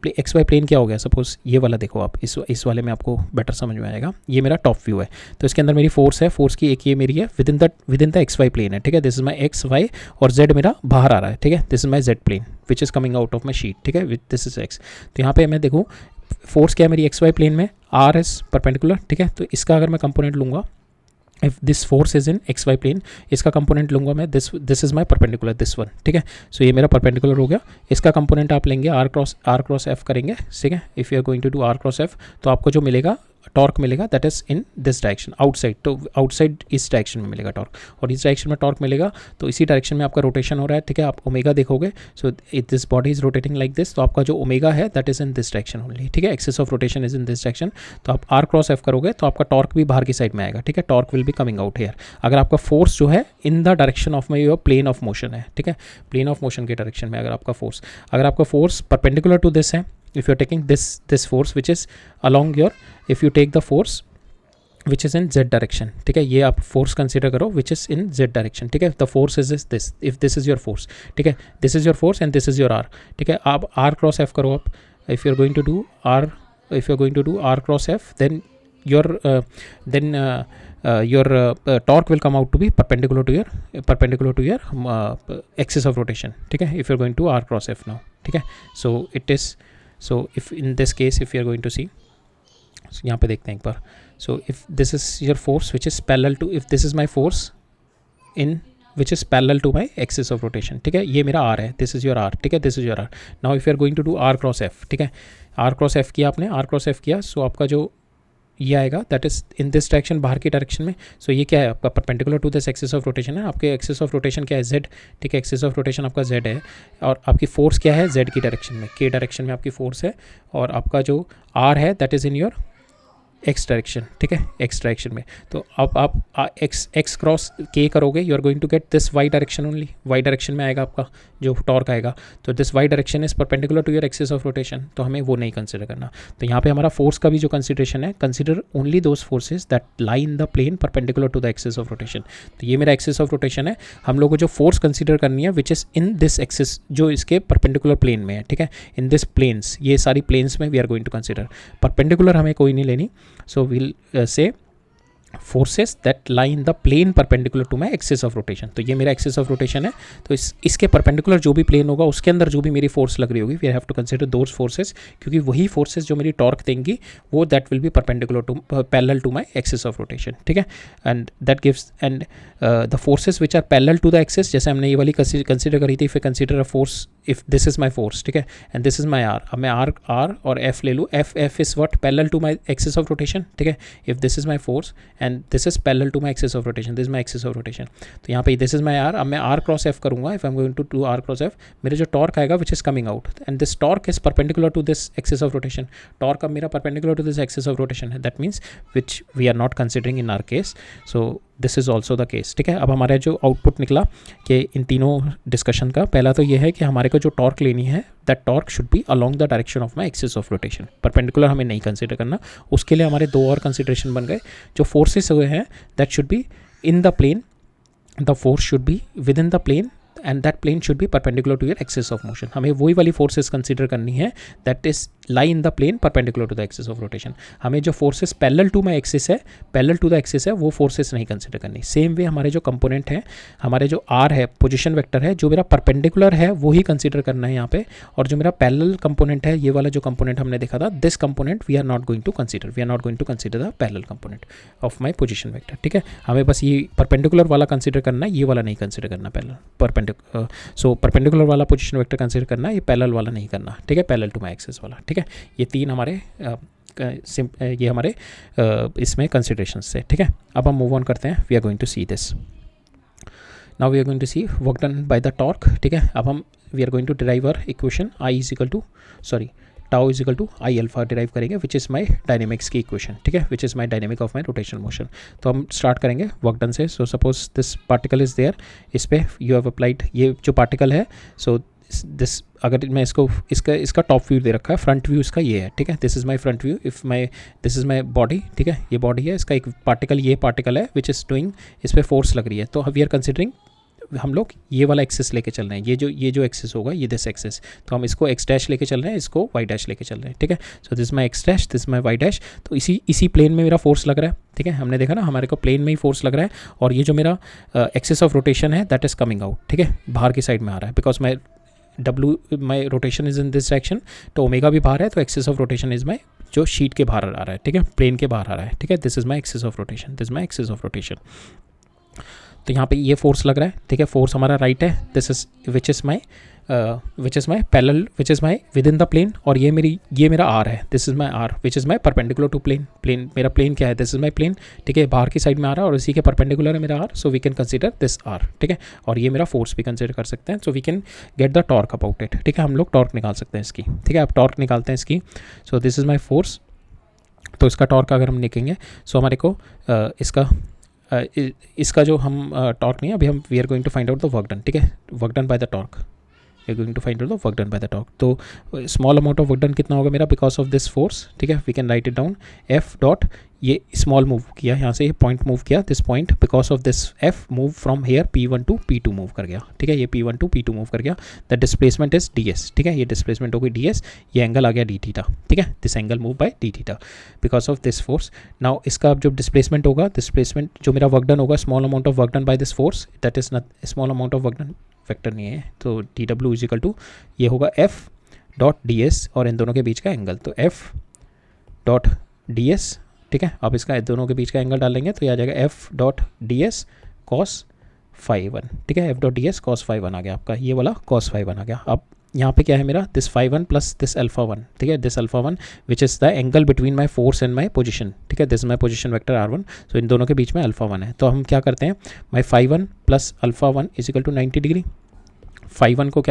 एक्स वाई प्लेन क्या हो गया, सपोज ये वाला देखो आप, इस वाले में आपको बेटर समझ में आएगा। ये मेरा टॉप व्यू है, तो इसके अंदर मेरी फोर्स है, फोर्स की एक ये मेरी है within the X Y plane है, ठीक है। This is my X Y और जेड मेरा बाहर आ रहा है, ठीक है। This is my Z plane which is coming out of my sheet, ठीक है, विद दिस इज एक्स। तो यहाँ पे मैं देखूँ फोर्स क्या है मेरी एक्स वाई प्लेन में, आर इज परपेंडिकुलर, ठीक है। तो इसका अगर मैं कंपोनेंट लूँगा, if this force is in X Y plane, इसका कंपोनेंट लूँगा मैं, this is my perpendicular, this one, ठीक है। सो ये मेरा परपेंडिकुलर हो गया। इसका कंपोनेंट आप लेंगे आर क्रॉस एफ करेंगे, ठीक है। If you are going to do R cross F, तो आपको जो मिलेगा टॉर्क मिलेगा that is in this direction outside, तो आउटसाइड इस डायरेक्शन में मिलेगा टॉर्क, और इस डायरेक्शन में टॉर्क मिलेगा, तो इसी डायरेक्शन में आपका रोटेशन हो रहा है, ठीक है। आप ओमेगा देखोगे, so this body is rotating like this, तो आपका जो ओमेगा है that is in this direction only, ठीक है। Axis of rotation is in this direction. तो आप आर क्रॉस एफ करोगे तो आपका टॉर्क भी बाहर की साइड में आएगा, ठीक है। Torque will be coming out here. अगर आपका फोर्स जो है in the direction of my your plane of motion है, ठीक है, प्लेन ऑफ मोशन के डायरेक्शन में अगर आपका फोर्स परपेंडिकुलर टू दिस है, if you're taking this force which is along your, if you take the force which is in z direction, ठीक है, ये आप फोर्स कंसिडर करो which is in z direction, ठीक है। the force is this, if this is your force, ठीक है, this is your force and this is your r, ठीक है। आप r cross f करो आप, if you're going to do r cross f, then your torque will come out to be perpendicular to your axis of rotation, ठीक है, if you're going to r cross f now, ठीक है। so if in this case if you are going to see, so यहाँ पे देखते हैं एक बार। so if this is your force which is parallel to, if this is my force in which is parallel to my axis of rotation, ठीक है, ये मेरा r है, this is your r, ठीक है, this is your r। now if you are going to do r cross f, ठीक है, r cross f किया आपने, r cross f किया, so आपका जो ये आएगा that is in this direction, बाहर की डायरेक्शन में। सो ये क्या है आपका perpendicular to this axis of rotation है। आपके एक्सिस ऑफ रोटेशन क्या है, जेड, ठीक है, एक्सिस ऑफ रोटेशन आपका जेड है, और आपकी फोर्स क्या है, जेड की डायरेक्शन में, के डायरेक्शन में आपकी फोर्स है, और आपका जो आर है that is in your x direction, ठीक है, एक्स डायरेक्शन में। तो अब आप एक्स क्रॉस के करोगे, you are going to get this Y direction only, Y direction में आएगा आपका जो टॉर्क आएगा। तो this Y direction is perpendicular to your axis of rotation, तो हमें वो नहीं कंसिडर करना। तो यहाँ पे हमारा फोर्स का भी जो कंसिडरेशन है, consider only those forces that lie in the plane perpendicular to the axis of rotation. तो ये मेरा एक्सिस ऑफ रोटेशन है, हम लोग को जो फोर्स कंसिडर करनी है which is in this axis, जो इसके परपेंडिकुलर प्लेन में है, ठीक है, इन दिस प्लेन्स, ये सारी प्लेन्स में we are going to consider. Perpendicular हमें कोई नहीं लेनी। So we'll say forces that lie in the plane perpendicular to my axis of rotation। तो ये मेरा एक्सिस ऑफ रोटेशन है, तो इसके परपेंडिकुलर जो भी प्लेन होगा उसके अंदर जो भी मेरी फोर्स लग रही होगी, we have to consider those forces, क्योंकि वही फोर्सेस जो मेरी टॉर्क देंगी वो that will be perpendicular to parallel to my axis of rotation, ठीक है। And that gives and the forces which are parallel to the axis, जैसे हमने ये वाली कंसिडर करी थी, फिर consider a force, if this is my force, ठीक है, and this is my R. अब मैं आर और एफ ले लूँ, F is what, parallel to my axis of rotation, ठीक है। If this is my force and this is parallel to my axis of rotation, this is my axis of rotation, तो यहाँ पे this is my R. अब मैं R cross F करूँगा, if I am going to do R cross F, मेरे जो torque आएगा which is coming out, and this torque is perpendicular to this axis of rotation. Torque अब मेरा perpendicular to this axis of rotation है, that means which we are not considering in our case. So this is also the case, ठीक है। अब हमारा जो output निकला कि इन तीनों डिस्कशन का, पहला तो ये है कि हमारे को जो टॉर्क लेनी है, that torque should be along the direction of my axis of rotation, perpendicular हमें नहीं कंसिडर करना। उसके लिए हमारे दो और कंसिडरेशन बन गए, जो फोर्सेस हुए हैं that should be in the plane, the force should be within the plane, and that plane should be perpendicular to your axis of motion. हमें वही वाली फोर्सेस कंसिडर करनी है that is lie in the plane perpendicular to the axis of rotation. हमें जो forces parallel to my axis है, parallel to the axis है, वो फोर्सेस नहीं कंसिडर करनी। सेम वे हमारे जो कंपोनेंट है, हमारे जो आर है, पोजिशन वेक्टर है, जो मेरा परपेंडिकुलर है वो ही कंसिडर करना है यहाँ पे, और जो मेरा पैरेलल कंपोनेंट है, ये वाला जो कंपोनेंट हमने देखा था, this component we are not going to consider, we are not going to consider the parallel component of my position vector, ठीक है। हमें बस ये परपेंडिकुलर वाला कंसिडर करना है, ये वाला नहीं कंसिडर करना पैरेलल परपेंडिकुलर। सो परपेंडिकुलर वाला पोजीशन वेक्टर कंसिडर करना है, ये पैरेलल वाला नहीं करना, ठीक है, पैरेलल टू माई एक्सिस वाला, ठीक है। ये तीन हमारे ये हमारे इसमें कंसिडरेशंस थे, ठीक है। अब हम मूव ऑन करते हैं, we are going to see this now, we are going to see work done by the torque, ठीक है। अब हम we are going to derive our equation I is equal to tau is equal to I alpha derive करेंगे, which is my dynamics की equation, ठीक है, which is my dynamic of my rotational motion. तो हम start करेंगे work done से। So suppose this particle is there, इस पे यू हैव अप्लाइड, ये जो पार्टिकल है, सो दिस अगर मैं इसका टॉप व्यू दे रखा है, फ्रंट व्यू इसका ये है, ठीक है, this is my front view, this is my body, ठीक है, ये बॉडी है, इसका एक पार्टिकल, ये पार्टिकल है विच इज़ डूइंग, इस पर फोर्स लग रही है, तो वी आर कंसिडरिंग, हम लोग ये वाला एक्सेस लेके चल रहे हैं, ये जो एक्सेस होगा ये दिस एक्सेस, तो हम इसको एक्स डैश लेके चल रहे हैं, इसको वाई डैश लेके चल रहे हैं, ठीक है। So this my X dash, this my Y dash, तो इसी प्लेन में मेरा फोर्स लग रहा है, ठीक है, हमने देखा ना हमारे को प्लेन में ही फोर्स लग रहा है, और ये जो मेरा एक्सेस ऑफ रोटेशन है दैट इज़ कमिंग आउट, ठीक है, बाहर की साइड में आ रहा है, because my rotation is in this direction, तो ओमेगा भी बाहर है, तो axis of rotation is my जो शीट के बाहर आ रहा है, ठीक है, प्लेन के बाहर आ रहा है, ठीक है, this is my axis of rotation, this my axis of rotation. तो यहाँ पे ये फोर्स लग रहा है, ठीक है, फोर्स हमारा राइट है, this is which is my parallel, which is my within the plane, और ये मेरा आर है, this is my R which is my perpendicular to plane मेरा प्लेन क्या है, दिस इज़ माई प्लेन, ठीक है, बाहर की साइड में आ रहा है और इसी के परपेंडिकुलर है मेरा R, so we can consider this R, ठीक है, और ये मेरा फोर्स भी कंसिडर कर सकते हैं, so we can get the torque about it, ठीक है, हम लोग टॉर्क निकाल सकते हैं इसकी, ठीक है, अब टॉर्क निकालते हैं इसकी, सो दिस इज़ माई फोर्स, तो इसका टॉर्क अगर हम लिखेंगे, सो हमारे को इसका जो हम टॉर्क नहीं है अभी, हम we are going to find out the work done, ठीक है, work done by the torque, we are going to find out the work done by the torque, तो small amount of work done कितना होगा मेरा because of this force, ठीक है, we can write it down, F dot, ये small move किया यहाँ से, ये पॉइंट मूव किया, this point because of this F move from here P1 to P2 move कर गया, ठीक है, ये P1 टू P2 मूव कर गया, द डिस्प्लेसमेंट इज ds, ठीक है, ये डिस्प्लेसमेंट हो गई ds, ये एंगल आ गया d थीटा, ठीक है, this angle move by d theta because of this force. Now इसका जो डिस्प्लेसमेंट होगा, डिस्प्लेसमेंट जो मेरा वर्क डन होगा, small amount of work done by this force, that is not small amount of work done, vector नहीं है, तो dw is equal to ये होगा f डॉट ds और इन दोनों के बीच का एंगल, तो f डॉट ds, ठीक है, अब इसका दोनों के बीच का एंगल डालेंगे तो ये आ जाएगा F dot D S cos five one, ठीक है, F dot D S cos five one आ गया आपका, ये वाला कॉस फाइव वन आ गया। अब यहाँ पे क्या है मेरा, this five one plus this alpha one, ठीक है, this alpha one which is the angle between my force and my position, ठीक है, this my position vector R one, तो इन दोनों के बीच में अल्फा वन है, तो हम क्या करते हैं, my five one plus alpha one is equal to 90 degree, five one को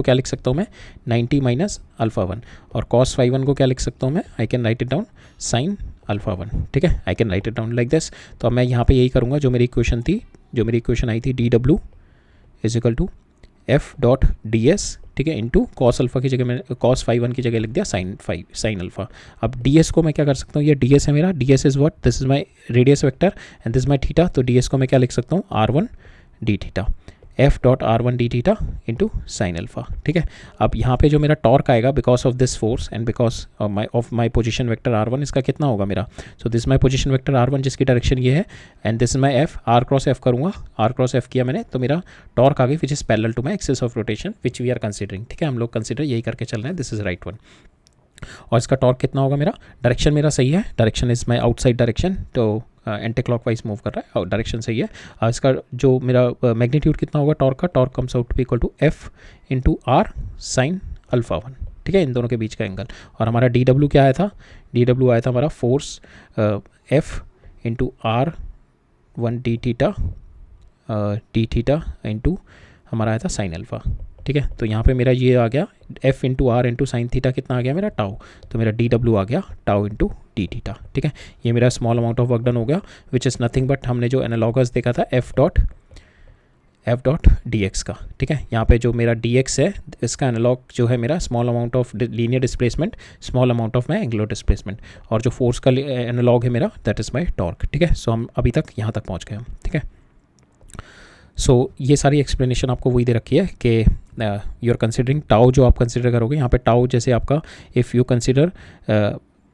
क्या लिख सकता हूँ मैं, 90 माइनस अल्फा वन, और कॉस फाइव वन को क्या लिख सकता हूँ मैं, I can write it down sine alpha one, ठीक है, I can write it down like this. तो अब मैं यहाँ पे यही करूँगा जो मेरी इक्वेशन आई थी, D W is equal to F dot D S, ठीक है, इंटू कॉस अल्फा की जगह मैंने कॉस फाइव वन की जगह लिख दिया साइन अल्फा। अब डी एस को मैं क्या कर सकता हूँ, ये डी एस है मेरा, D S is what, this is my radius vector and this my theta, तो डी एस को मैं क्या लिख सकता हूँ, R one D theta, F dot R one D theta into sine alpha, ठीक है। अब यहाँ पे जो मेरा टॉर्क आएगा because of this force and because of my position vector R one, इसका कितना होगा मेरा, so this my position vector R one जिसकी डायरेक्शन ये है, and this my F, R cross F करूँगा, आर क्रॉस एफ किया मैंने, तो मेरा टॉर्क आ गई which is parallel to my axis of rotation which we are considering, ठीक है, हम लोग कंसिडर यही करके चल रहे हैं, दिस इज राइट वन। और इसका टॉर्क कितना होगा मेरा, डायरेक्शन मेरा सही है, direction is my outside direction, तो एंटी क्लॉकवाइज मूव कर रहा है और डायरेक्शन सही है। इसका जो मेरा मैग्नीट्यूड कितना होगा टॉर्क का, torque comes out to be equal to F into R sine alpha one, ठीक है, इन दोनों के बीच का एंगल। और हमारा डी डब्ल्यू क्या आया था, डी डब्ल्यू आया था हमारा force F into R one D theta into हमारा आया था साइन अल्फा, ठीक है। तो यहाँ पे मेरा ये आ गया F into R into sine theta, कितना आ गया मेरा टाउ, तो मेरा डी डब्ल्यू आ गया टाउ इंटू डी थीटा, ठीक है। ये मेरा small amount of work done हो गया विच इज़ नथिंग बट हमने जो एनालॉगस देखा था एफ डॉट डी एक्स का, ठीक है। यहाँ पे जो मेरा डी एक्स है इसका एनालॉग जो है मेरा small amount of linear displacement, small amount of my angular displacement, और जो फोर्स का एनालॉग है मेरा दैट इज़ माई टॉर्क, ठीक है। सो हम अभी तक यहाँ तक पहुँच गए हम, ठीक है। सो ये सारी एक्सप्लेनेशन आपको वही दे रखी है कि यू आर कंसिडरिंग टाउ, जो आप कंसिडर करोगे यहाँ पे टाउ, जैसे आपका इफ़ यू कंसिडर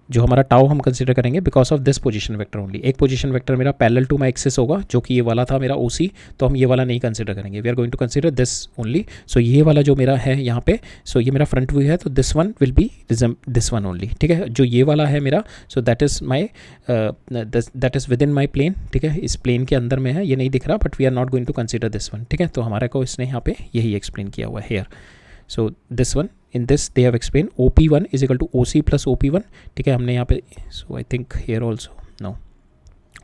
जो हमारा टाउ हम कंसिडर करेंगे because of this position vector only, एक पोजीशन वेक्टर मेरा पैरेलल टू माई एक्सिस होगा जो कि ये वाला था मेरा ओसी, तो हम ये वाला नहीं कंसिडर करेंगे, we are going to consider this only. So ये वाला जो मेरा है यहाँ पे, सो ये मेरा फ्रंट व्यू है, तो this one will be this one only, ठीक है। जो ये वाला है मेरा, so that is within my plane, ठीक है, इस प्लेन के अंदर में है, ये नहीं दिख रहा, but we are not going to consider this one, ठीक है। तो हमारे को इसने यहाँ पे यही एक्सप्लेन किया हुआ है here. So this one, in this they have explained OP1 is equal to OC plus OP1, ठीक है, हमने यहाँ पे, so I think here also no,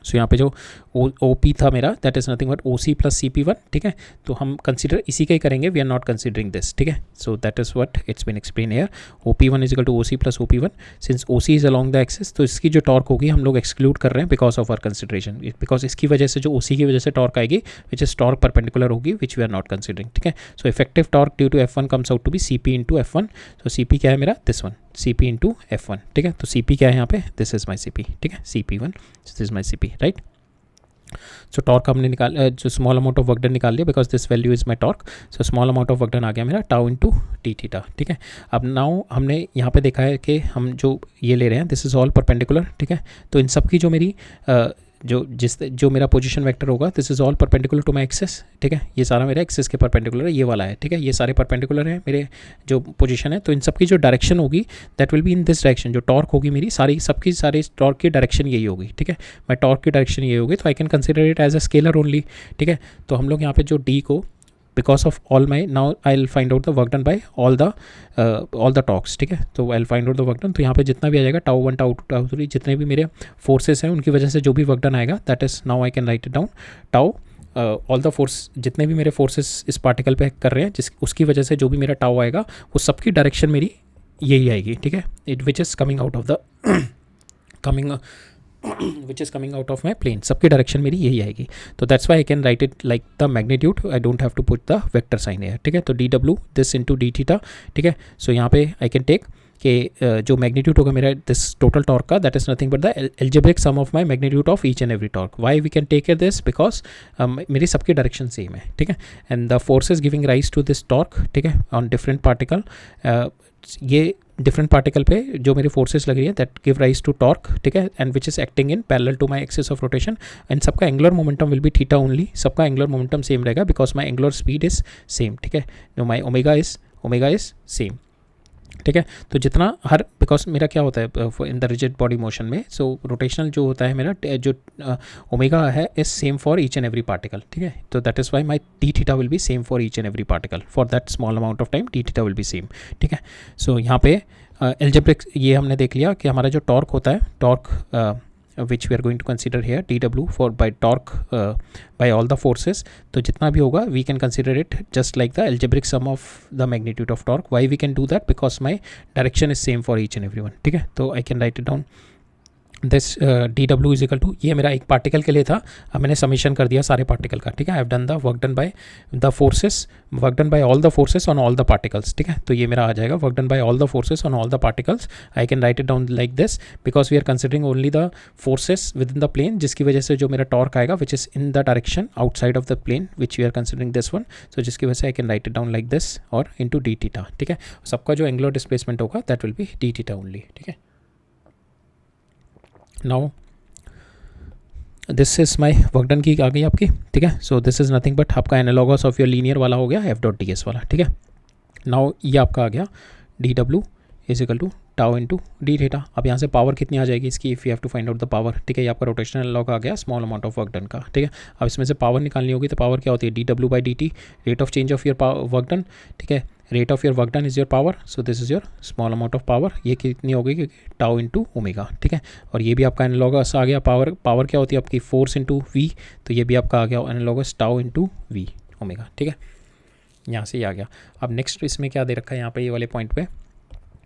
सो यहाँ पे जो ओ पी था मेरा, that is nothing but O C plus C P one, ठीक है। तो हम कंसिडर इसी का ही करेंगे, we are not considering this, ठीक है। So that is what it's been explain here, O P one is equal to O C plus O P one. Since O C is along the axis, तो इसकी जो torque होगी हम लोग exclude कर रहे हैं because of our consideration, because इसकी वजह से जो ओ सी की वजह से टॉर्क आएगी विच इज टॉर्क परपेंडिकुलर होगी, which we are not considering, ठीक है। So effective torque due to F one comes out to be C P into F one. So C P क्या है मेरा, this one, C P into F one, ठीक है। तो C P क्या है यहाँ पे, this is my C P, ठीक है, C P one, this is my C P, right. So torque हमने निकाल, जो small amount of work done निकाल लिया because this value is my torque. So small amount of work done आ गया मेरा टाउ इंटू टी थीटा, ठीक है। अब नाउ हमने यहाँ पे देखा है कि हम जो ये ले रहे हैं दिस इज ऑल परपेंडिकुलर, ठीक है। तो इन सब की जो मेरी जो मेरा पोजीशन वेक्टर होगा this is all perpendicular to my axis, ठीक है। ये सारा मेरा एक्सेस के परपेंडिकुलर है, ये वाला है, ठीक है। ये सारे परपेंडिकुलर है मेरे जो पोजीशन है, तो इन सब की जो डायरेक्शन होगी that will be in this direction. जो टॉर्क होगी मेरी सारी टॉर्क की डायरेक्शन यही होगी, ठीक है। मैं टॉर्क की डायरेक्शन ये होगी, तो I can consider it as a scalar only, ठीक है। तो हम लोग यहाँ पे जो डी को because of all my, now I will find out the work done by all the torques, ठीक है। तो I will find out the work done, तो यहाँ पे जितना भी आ जाएगा tau one tau two tau three, जितने भी मेरे फोर्सेस हैं उनकी वजह से जो भी वर्क डन आएगा that is, now I can write it down, tau all the force, जितने भी मेरे फोर्सेस इस पार्टिकल पे कर रहे हैं जिस उसकी वजह से जो भी मेरा टाउ आएगा वो सबकी डायरेक्शन मेरी यही आएगी, ठीक है। It which is coming out of the which is coming out of my plane, सबकी डायरेक्शन मेरी यही आएगी। तो that's why I can write it like the magnitude, I don't have to put the vector sign है, ठीक है। तो D W this into D theta, ठीक है। सो यहाँ पे आई कैन टेक कि जो मैग्नीट्यूड होगा मेरा दिस टोटल टॉर्क का that is nothing but the algebraic sum of my magnitude of each and every torque. Why we can take it this, because मेरी सबकी डायरेक्शन सेम है, ठीक है। And the forces giving rise to this torque, ठीक है, on different particle, ये different particle पे जो मेरी फोर्सेस लग रही है that give rise to torque, ठीक है, and which is acting in parallel to my axis of rotation. And सबका angular momentum will be theta only, सबका एंगुलर मोमेंटम सेम रहेगा because my angular speed is same, ठीक है। जो माई omega is same, ठीक है। तो जितना हर, बिकॉज मेरा क्या होता है in the rigid body motion में, सो रोटेशनल जो होता है मेरा जो ओमेगा है is same for each and every particle, ठीक है। तो that is why my T theta will be same for each and every particle for that small amount of time, T theta will be same, ठीक है। So यहाँ पे algebraic ये हमने देख लिया कि हमारा जो टॉर्क होता है, torque which we are going to consider here dw for by torque by all the forces, तो जितना भी होगा we can consider it just like the algebraic sum of the magnitude of torque. Why we can do that? Because my direction is same for each and every one, ठीक है। तो I can write it down this D W is equal to, ये मेरा एक particle के लिए था, अब मैंने समीशन कर दिया सारे पार्टिकल का, ठीक है। I have done the work done by the forces, work done by all the forces on all the particles, ठीक है। तो ये मेरा आ जाएगा work done by all the forces on all the particles. I can write it down like this because we are considering only the forces within the plane, जिसकी वजह से जो मेरा टॉर्क आएगा which is in the direction outside of the plane which we are considering this one. So जिसकी वजह से I can write it down like this और इंटू डी थीटा, ठीक है। सबका जो एंगुलर डिस्प्लेसमेंट होगा that will be D theta only, ठीक है। Now this is my work done की आ गई आपकी, ठीक है। So this is nothing but आपका एनालॉगस ऑफ योर लीनियर वाला हो गया एफ डॉट डी एस वाला, ठीक है। नाउ ये आपका आ गया D W is equal to tau into D theta. अब यहाँ से पावर कितनी आ जाएगी इसकी, if you have to find out the power, ठीक है। ये आपका रोटेशनल एनालॉग आ गया small amount of work done का, ठीक है। अब इसमें से पावर निकालनी होगी, तो पावर क्या होती है, D W by D T, rate of change of your work done, ठीक है। Rate of your work done is your power, so this is your small amount of power. ये कितनी होगी, क्योंकि टाउ इंटू ओमेगा, ठीक है। और ये भी आपका एनालॉगस आ गया पावर क्या होती है आपकी फोर्स इंटू वी, तो ये भी आपका आ गया analogous tau into V omega, ठीक है। यहाँ से ही आ गया। अब नेक्स्ट इसमें क्या दे रखा है यहाँ पे ये वाले पॉइंट पे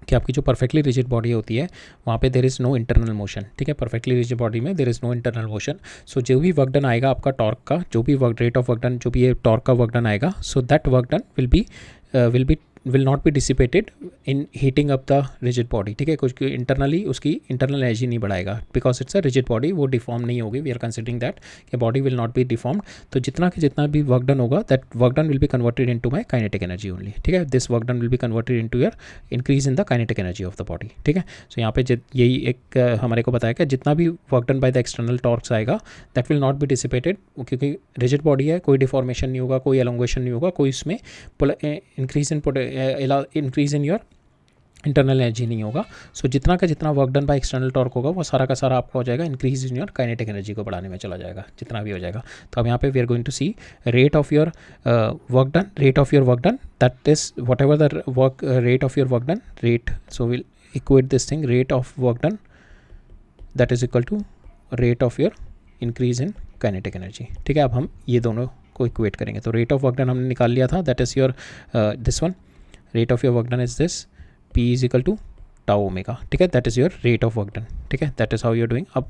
कि आपकी जो परफेक्टली रिजिड बॉडी होती है वहाँ पे there is no internal motion, ठीक है। परफेक्टली रिजिड बॉडी में there is no internal motion. So जो भी वर्क डन आएगा आपका टॉर्क का, जो भी work rate of work done, जो भी ये टॉर्क का वर्क डन आएगा, so that work done will not be dissipated in heating up the rigid body, ठीक है। कुछ इंटरनली उसकी इंटरनल एनर्जी नहीं बढ़ाएगा because it's a rigid body, वो डिफॉर्म नहीं होगी। वी आर कंसिडरिंग दैट कि body will not B deformed. तो जितना भी वर्क डन होगा that work done will be converted into my kinetic energy only, ठीक है। This work done will be converted into your increase in the kinetic energy of the body, ठीक है। So यहाँ पे यही एक हमारे को बताया कि जितना भी work done by the external torques आएगा that will not be dissipated, क्योंकि रिजिड बॉडी है, कोई डिफॉर्मेशन नहीं होगा, कोई एलोंगेशन नहीं होगा, कोई इसमें increase in your internal energy नहीं होगा। सो जितना का जितना work done by external torque होगा वो सारा का सारा आपका हो जाएगा increase in your kinetic energy को बढ़ाने में चला जाएगा, जितना भी हो जाएगा। तो अब यहाँ पे we are going to see rate of your work done, that is whatever the work rate of your work done rate. So will equate this thing, rate of work done that is equal to rate of your increase in kinetic energy. ठीक है, अब हम ये दोनों को equate करेंगे। तो rate of work done हमने निकाल लिया था, that is your this one, rate of your work done is this, P is equal to tau omega. ठीक है, that is your rate of work done. ठीक है, that is how you are doing. अब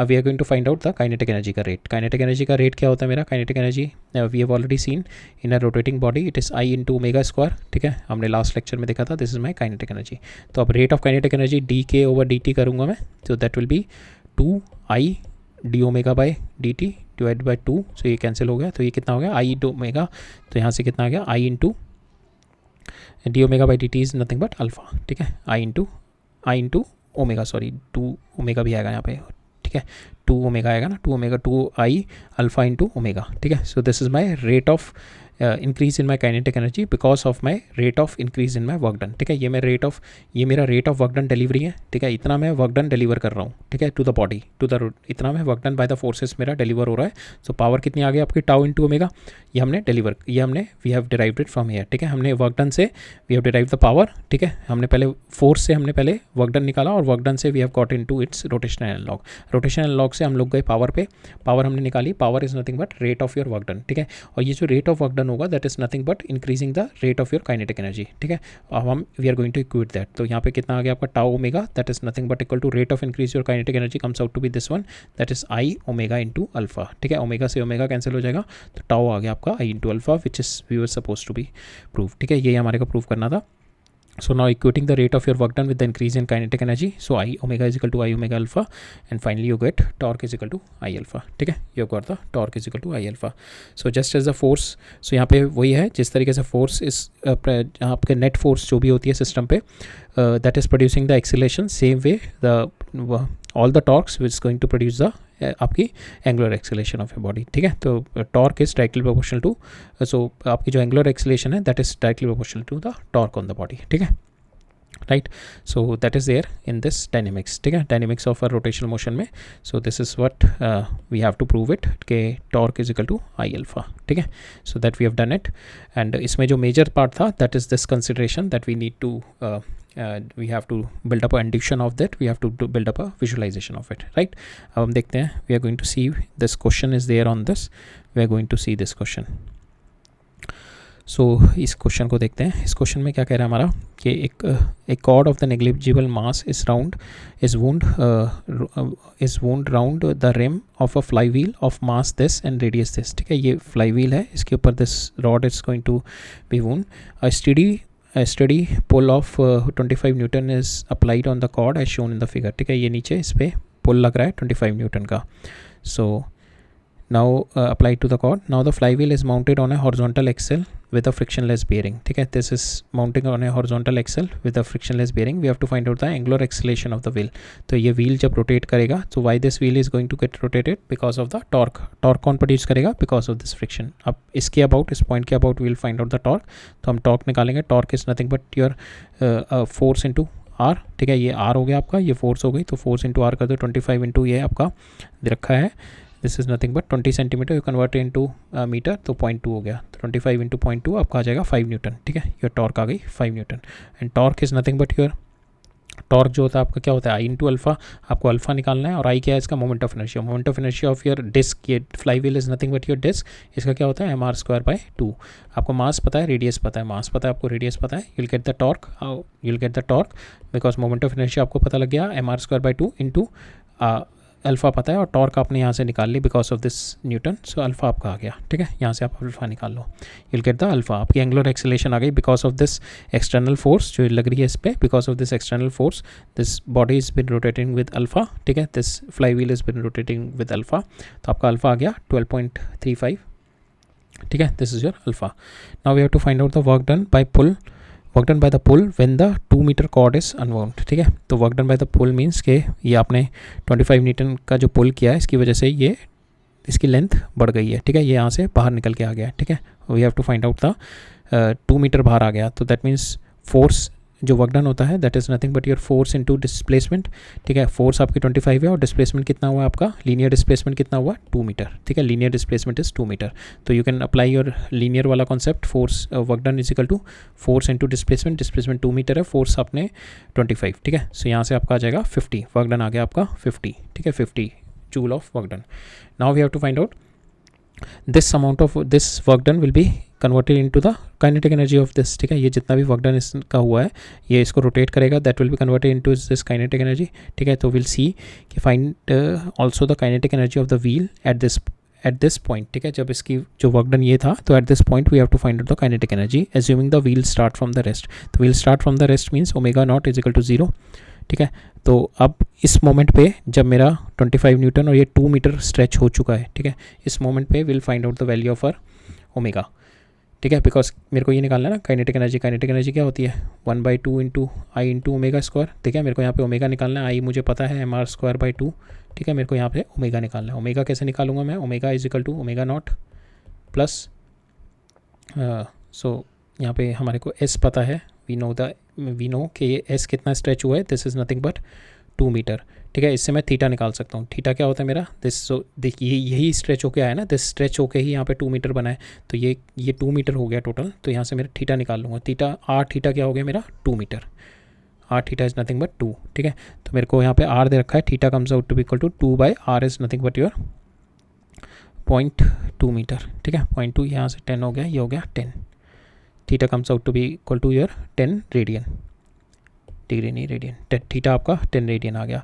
we are going to find out the kinetic energy का rate. Kinetic energy का rate क्या होता है मेरा? Kinetic energy we have already seen in a rotating body, it is I into omega square. ठीक है, हमने लास्ट लेक्चर में देखा था, this is my kinetic energy. तो अब rate of kinetic energy D के ओवर डी टी करूँगा मैं, तो that will B 2 D omega by D T divide by 2। सो ये कैंसिल हो गया, तो ये कितना हो गया? आई इंटू ओमेगा, तो यहाँ से कितना आ गया? I into D omega by D T is nothing but alpha. ठीक है, I into omega, sorry 2 omega भी आएगा यहाँ पे। ठीक है, 2 ओमेगा आएगा ना, 2 ओमेगा 2 आई अल्फा इंटू ओमेगा। ठीक है, so this is my rate of increase in my kinetic energy because of my rate of increase in my work done. ठीक है, ये मेरा rate of work done delivery है। ठीक है, इतना मैं वर्क डन डिलीवर कर रहा हूँ। ठीक है, टू द बॉडी, इतना मैं work done by the forces मेरा डिलीवर हो रहा है। सो पावर कितनी आ गई आपकी? Tau into omega. ये हमने we have derived it from here. ठीक है, हमने वर्क डन से we have derived the power. ठीक है, हमने पहले फोर्स से हमने पहले वर्क डन निकाला और वर्क डन से we have got into its rotational analog. Rotational analog से हम लोग गए पावर पे, पावर हमने निकाली। Power is nothing but rate of your work done. ठीक है, और ये जो रेट ऑफ वर्क डन होगा that is nothing but increasing the rate of your kinetic energy. ठीक है, अब हम we are going to equate that. तो यहाँ पे कितना आ गया आपका? Tau omega, that is nothing but equal to rate of increase your kinetic energy comes out to be this one, that is I omega into alpha. ठीक है, omega से ओमेगा कैंसिल हो जाएगा, तो टाउ आ गया आपका I into alpha which is we were suppose to be prove. ठीक है, ये हमारे को प्रूव करना था। So now equating the rate of your work done with the increase in kinetic energy, so I omega is equal to I omega alpha, and finally you get torque is equal to I alpha. ठीक है, you have got the torque is equal to I alpha. So just as the force, so यहाँ पे वही है जिस तरीके से force इस आपके net force जो भी होती है सिस्टम पे, that is producing the acceleration, same way the all the torques which is going to produce the आपकी angular acceleration of your body. ठीक है, तो torque is directly proportional to, so आपकी जो एंगुलर एक्सेलेरेशन है that is directly proportional to the torque on the body. ठीक है, right, so that is there in this dynamics. ठीक है, dynamics of a rotational motion में, so this is what we have to prove it के torque is equal to I alpha. ठीक है, so that we have done it, and इसमें जो major part था that is this consideration that we need to we have to build up an induction of that, we have to build up a visualization of it, right? अब हम देखते हैं, we are going to see this question is there on this, we are going to see this question. So इस question को देखते हैं। इस question में क्या कह रहा है हमारा कि एक cord of the negligible mass is wound round the rim of a flywheel of mass this and radius this. ठीक है, ये फ्लाई व्हील है, इसके ऊपर this rod is going to be wound. A steady pull of 25 Newton is applied on the cord as shown in the figure. ठीक है, ये नीचे इस पर पुल लग रहा है 25 न्यूटन का। So now applied to the cord. Now the flywheel is mounted on a horizontal axle with a frictionless bearing. ठीक है, this is mounting on a horizontal axle with a frictionless bearing. We have to find out the angular acceleration of the wheel. तो ये wheel जब rotate करेगा, so why this wheel is going to get rotated? Because of the torque. Torque कौन produce करेगा? Because of this friction. अब इसके about, इस point के about we'll find out the torque. तो हम torque निकालेंगे। Torque is nothing but your force into R। ठीक है, ये R हो गया आपका, ये force हो गई, तो force into R कर दो, 25 into ये आपका दे रखा है, this is nothing but 20 centimetre, you convert into metre, तो 0.2 हो गया, तो 25 इंटू 0.2 आपका आ जाएगा 5 न्यूटन। ठीक है, योर टॉर्क आ गई 5 newton, and torque is nothing but your torque जो होता है आपका क्या होता है? I into alpha. आपको अल्फा निकालना है, और आई क्या है इसका? Moment of inertia. Moment of inertia of your disc, ये flywheel is nothing but your disc, इसका क्या होता है? mr²/2। आपको मास पता है, रेडियस पता है, मास पता है आपको, रेडियस पता है, you'll get the torque because moment of inertia आपको पता लग गया, mr²/2 इंटू अल्फ़ा पता है, और टॉर्क आपने यहाँ से निकाल ली because of this newton, so alpha आपका आ गया। ठीक है, यहाँ से आप अल्फ़ा निकाल लो, यूल गेट द अल्फ़ा। आपकी एंगुलर एक्सेलेरेशन आ गई because of this external force जो लग रही है इस पर, because of this external force this body is been rotating with alpha. ठीक है, this flywheel is been rotating with alpha, तो आपका अल्फ़ा आ गया 12.35। ठीक है, this is your alpha. Now we have to find out the work done by the pull when the 2 meter cord is unwound। ठीक है, तो work done by the pull means के ये आपने 25 न्यूटन का जो पुल किया है इसकी वजह से ये इसकी लेंथ बढ़ गई है। ठीक है, ये यहाँ से बाहर निकल के आ गया है। ठीक है, we have to find out the 2 metre बाहर आ गया, तो दैट मीन्स फोर्स जो वर्क डन होता है that is nothing but your force into displacement. ठीक है, फोर्स आपकी 25 है और डिस्प्लेसमेंट कितना हुआ आपका? लीनियर डिस्प्लेसमेंट कितना हुआ? 2 मीटर। ठीक है, लीनियर डिस्प्लेसमेंट इज 2 मीटर, तो you can apply your linear वाला concept, force work done is equal to force into displacement. Displacement 2 metre है, फोर्स आपने 25। ठीक है, सो यहाँ से आपका आ जाएगा 50, वर्क डन आ गया आपका 50। ठीक है, 50 joule of work done. Now we have to find out this amount of this work done will be converted into the kinetic energy of this. ठीक है, ये जितना भी वर्क डन इसका हुआ है ये इसको रोटेट करेगा, that will be converted into this kinetic energy. ठीक है, तो विल सी कि find also the kinetic energy of the wheel eight this point. ठीक है, जब इसकी जो वर्क डन ये था तो at this point we have to find out the kinetic energy assuming the wheel start from the rest. तो wheel start from the rest means omega naught is equal to 0. ठीक है, तो अब इस moment पे जब मेरा 25 न्यूटन और ये 2 मीटर स्ट्रेच हो चुका है, ठीक है, इस मोमेंट पे will find out the value of omega. ठीक है, बिकॉज मेरे को ये निकालना है ना काइनेटिक एनर्जी. काइनेटिक एनर्जी क्या होती है 1/2 इंटू आई इंटू ओमेगा स्क्वायर. ठीक है, मेरे को यहाँ पे ओमेगा निकालना है, आई मुझे पता है mr²/2. ठीक है, मेरे को यहाँ पे ओमेगा निकालना है. ओमेगा कैसे निकालूंगा मैं, omega is equal to omega not plus so यहाँ पे हमारे को एस पता है, वी नो कि ये एस कितना स्ट्रेच हुआ है, this is nothing but 2 metre. ठीक है, इससे मैं थीटा निकाल सकता हूँ. थीटा क्या होता है मेरा दिस. सो देखिए यही स्ट्रेच होके आया ना, दिस स्ट्रेच होके ही यहाँ पे 2 मीटर बना है, तो ये 2 मीटर हो गया टोटल. तो यहाँ से मेरा थीटा निकाल लूँगा. थीटा आर थीटा क्या हो गया मेरा 2 metre. R theta is nothing but 2. ठीक है, तो मेरे को यहाँ पे आर दे रखा है, theta comes out to be equal to 2/r is nothing but your 0.2 metre. ठीक है, 0.2 यहाँ से 10 हो गया, ये हो गया 10. Theta comes out to be equal to your 10 radian. Degree नहीं रेडियन. थीटा आपका 10 रेडियन आ गया.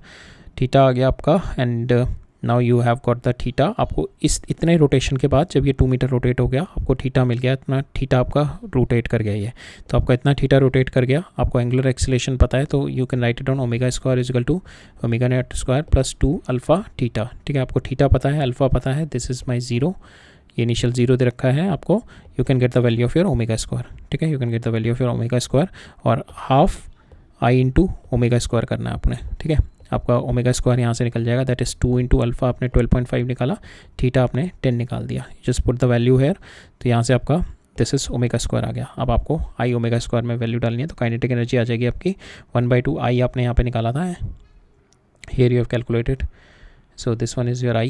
थीटा आ गया आपका and now you have got the theta. आपको इस इतने रोटेशन के बाद जब ये 2 मीटर रोटेट हो गया आपको थीटा मिल गया. इतना थीटा आपका रोटेट कर गया ये, तो आपका इतना थीटा रोटेट कर गया. आपको एंगुलर एक्सीलरेशन पता है तो you can write it down omega square is equal to omega not square plus 2 alpha theta. ठीक है, आपको थीटा पता है, अल्फा पता है, दिस इज़ माई 0. ये इनिशियल 0 दे रखा है आपको. You can get the value of your omega square. ठीक है, you can get the value of your omega square और half I into omega square करना है आपने. ठीक है, आपका ओमेगा स्क्वायर यहाँ से निकल जाएगा, दैट इज़ 2 इंटू अल्फा आपने 12.5 निकाला, थीटा आपने 10 निकाल दिया. Just put the value here. तो यहाँ से आपका दिस इज़ ओमेगा स्क्वायर आ गया. अब आपको आई ओमेगा स्क्वायर में वैल्यू डालनी है तो काइनेटिक एनर्जी आ जाएगी आपकी 1/2 आई आपने यहाँ पे निकाला था. Here you have calculated. So this one is your I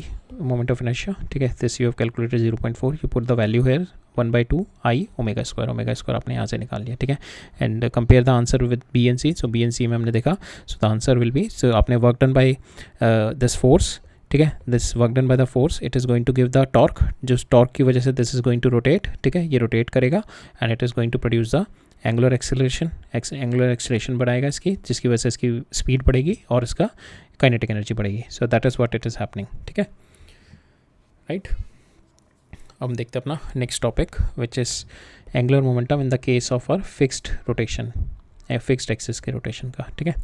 moment of inertia. ठीक है, this you have calculated 0.4. You put the value here 1/2 I omega square. Omega square आपने यहाँ से निकाल लिया. ठीक है, and compare the answer with B and C. So B and C में हमने देखा, so the answer will be, so आपने work done by this force. ठीक है, this work done by the force it is going to give the torque. जो torque की वजह से this is going to rotate. ठीक है, ये रोटेट करेगा and it is going to produce the angular acceleration बढ़ाएगा इसकी, जिसकी वजह से इसकी स्पीड बढ़ेगी और इसका काइनेटिक एनर्जी बढ़ेगी. So that is what it is happening. ठीक है, राइट. अब हम देखते हैं अपना next topic which is angular momentum in the case of our fixed rotation, fixed axis के रोटेशन का. ठीक है,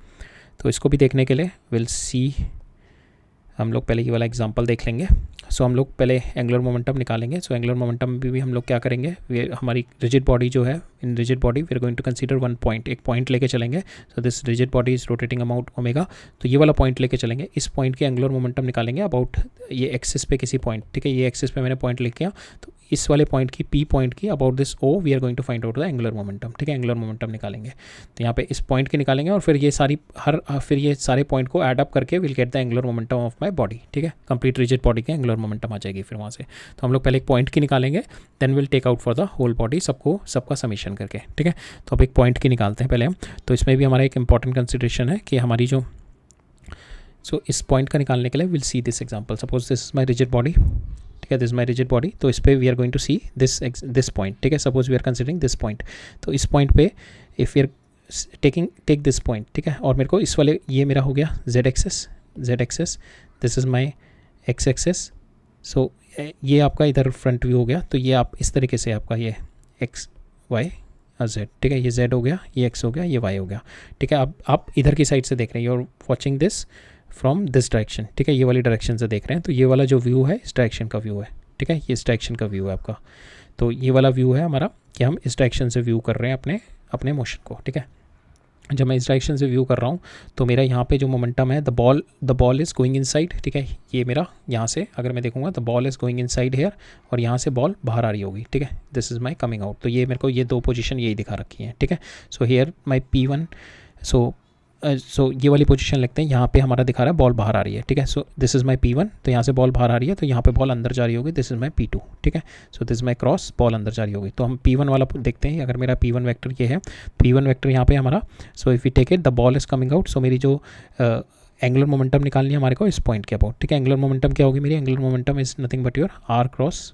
तो इसको भी देखने के लिए विल सी, हम लोग पहले ये वाला एग्जांपल देख लेंगे. सो हम लोग पहले एंगुलर मोमेंटम निकालेंगे. सो एंगुलर मोमेंटम भी हम लोग क्या करेंगे, हमारी रिजिड बॉडी जो है, in rigid body we are going to consider one point, एक पॉइंट लेके चलेंगे. So this rigid body is rotating about omega, तो ये वाला पॉइंट लेके चलेंगे. इस पॉइंट के एंगुलर मोमेंटम निकालेंगे अबाउट ये एक्सिस पे किसी पॉइंट. ठीक है, ये एक्सिस पे मैंने पॉइंट लिख किया, तो इस वाले पॉइंट की पी पॉइंट की about this O we are going to find out the angular momentum. ठीक है, एंगुलर मोमेंटम निकालेंगे तो यहाँ पे इस पॉइंट के निकालेंगे और फिर ये सारे पॉइंट को ऐड अप करके will get the angular momentum of my body. ठीक है, कंप्लीट रिजिड बॉडी के एंगुलर मोमेंटम आ जाएगी फिर वहाँ से. तो हम लोग पहले एक पॉइंट की निकालेंगे, then will take out for the whole body, सबका समीशन करके. ठीक है, तो अब एक पॉइंट की निकालते हैं पहले हम. तो इसमें भी हमारा एक इंपॉर्टेंट कंसिडरेशन है कि हमारी जो इस पॉइंट का निकालने के लिए will see this example. Suppose this is my rigid body. ठीक है, दिस माय रिजिड बॉडी. तो इस पे we are going to see this point. ठीक है, suppose we are considering this point. तो इस पॉइंट पे if we are take this point. ठीक है, और मेरे को इस वाले, ये मेरा हो गया z axis, this is my x axis. So ये आपका इधर फ्रंट व्यू हो गया. तो ये आप इस तरीके से आपका ये x y और z. ठीक है, ये z हो गया, ये x हो गया, ये y हो गया. ठीक है, अब आप इधर की साइड से देख रहे हैं, you are watching this from this direction. ठीक है, ये वाली डायरेक्शन से देख रहे हैं. तो ये वाला जो व्यू है इस डायरेक्शन का व्यू है. ठीक है, ये इस डायरेक्शन का व्यू है आपका. तो ये वाला व्यू है हमारा कि हम इस डायरेक्शन से व्यू कर रहे हैं अपने मोशन को. ठीक है, जब मैं इस डायरेक्शन से व्यू कर रहा हूँ तो मेरा यहाँ पे जो मोमेंटम है, the ball is going inside. ठीक है, ये मेरा यहाँ से अगर मैं देखूँगा the ball is going inside here और यहाँ से बॉल बाहर आ रही होगी. ठीक है, this is my coming out. तो ये मेरे को ये दो पोजीशन यही दिखा रखी हैं. ठीक है, सो हेयर माई P1. सो ये वाली पोजीशन लगते हैं, यहाँ पे हमारा दिखा रहा है बॉल बाहर आ रही है. ठीक है, so this is my P1. तो यहाँ से बॉल बाहर आ रही है, तो यहाँ पे बॉल अंदर जा रही होगी, दिस इज़ माई P2. ठीक है, so this is my cross, ball अंदर जा रही होगी. तो हम P1 वाला देखते हैं. अगर मेरा P1 वेक्टर ये है, P1 वेक्टर यहाँ पे हमारा, so if we take it the ball is coming out. So मेरी जो एंगुलर मोमेंटम निकालनी है हमारे को इस पॉइंट के अबाउट, ठीक है। एंगुलर मोमेंटम क्या होगी मेरी, angular momentum is nothing but your R cross